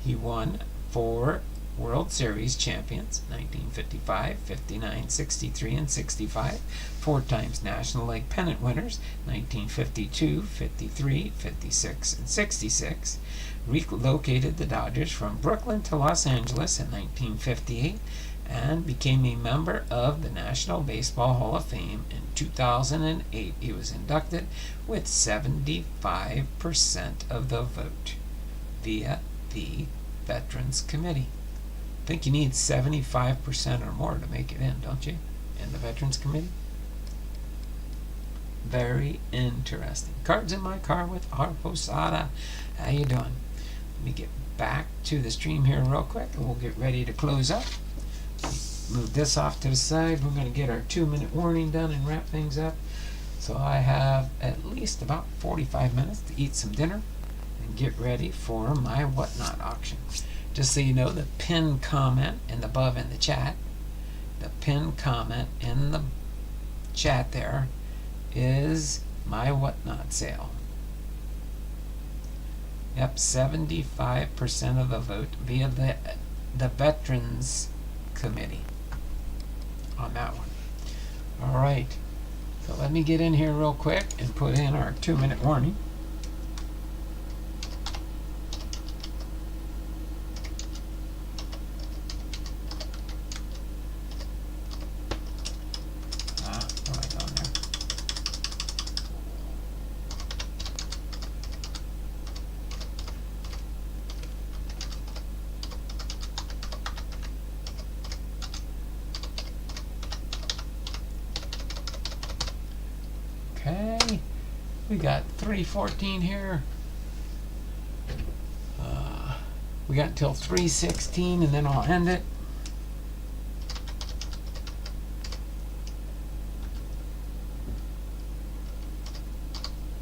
he won 4 World Series champions, 1955, 59, 63, and 65. 4 times National League pennant winners, 1952, 53, 56, and 66. Relocated the Dodgers from Brooklyn to Los Angeles in 1958 and became a member of the National Baseball Hall of Fame in 2008. He was inducted with 75% of the vote via the Veterans Committee. I think you need 75% or more to make it in, don't you? In the Veterans Committee? Very interesting. Cards in my car with R. Posada. How you doing? Let me get back to the stream here real quick and we'll get ready to close up. Move this off to the side. We're going to get our 2-minute warning done and wrap things up. So I have at least about 45 minutes to eat some dinner and get ready for my WahtNot auction. Just so you know, the pinned comment above in the chat, the pinned comment in the chat there is my WahtNot sale. Yep, 75% of the vote via the Veterans Committee on that one. All right, so let me get in here real quick and put in our 2-minute warning. Okay, we got 314 here. We got until 316 and then I'll end it.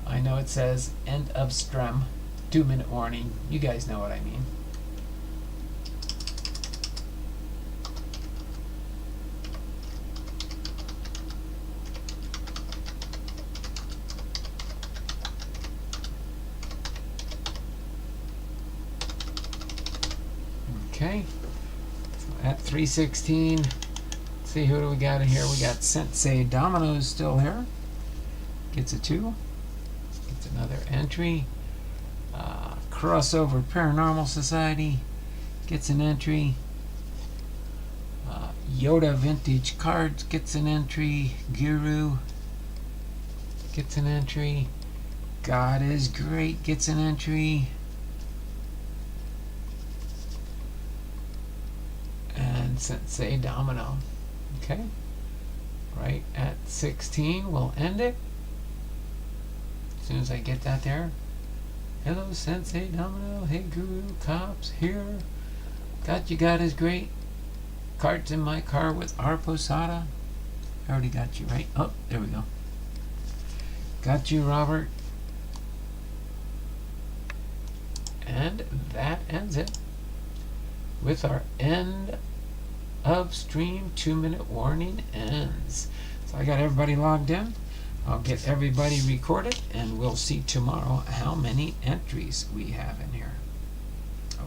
I know it says end of stream, 2-minute warning. You guys know what I mean. Okay, so at 316, let's see who do we got in here. We got Sensei Domino's still here. Gets a 2. Gets another entry. Crossover Paranormal Society gets an entry. Yoda Vintage Cards gets an entry. Guru gets an entry. God is Great gets an entry. And Sensei Domino. Okay. Right at 16, we'll end it. As soon as I get that there. Hello, Sensei Domino. Hey, Guru. Cops here. Got you. God is Great. Cards in my car with R. Posada. I already got you, right? Oh, there we go. Got you, Robert. And that ends it with our end of stream. 2-minute warning ends. So I got everybody logged in. I'll get everybody recorded, and we'll see tomorrow how many entries we have in here.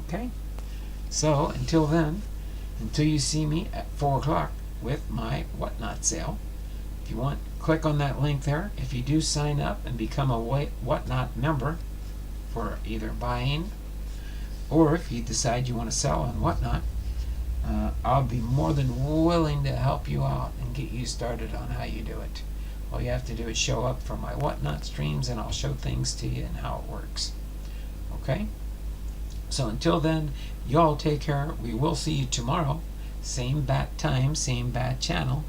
Okay? So, until then, until you see me at 4 o'clock with my WahtNot sale, if you want, click on that link there. If you do sign up and become a WahtNot member for either buying, or if you decide you want to sell on WahtNot, I'll be more than willing to help you out and get you started on how you do it. All you have to do is show up for my WahtNot streams, and I'll show things to you and how it works. Okay? So until then, y'all take care. We will see you tomorrow. Same bat time, same bat channel.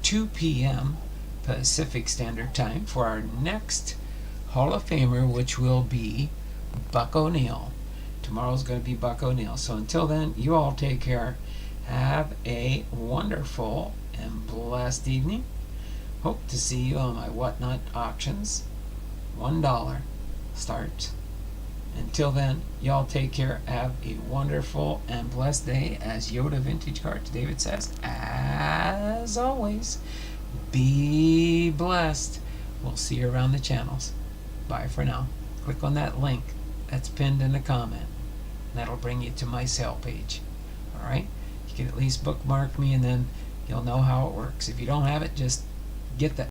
2 p.m. Pacific Standard Time for our next Hall of Famer, which will be Buck O'Neil. Tomorrow's going to be Buck O'Neil. So until then, you all take care. Have a wonderful and blessed evening. Hope to see you on my WahtNot auctions. $1 starts. Until then, y'all take care. Have a wonderful and blessed day. As Yoda Vintage Cards David says, as always, be blessed. We'll see you around the channels. Bye for now. Click on that link that's pinned in the comment. That'll bring you to my sale page. Alright? You can at least bookmark me, and then you'll know how it works. If you don't have it, just get that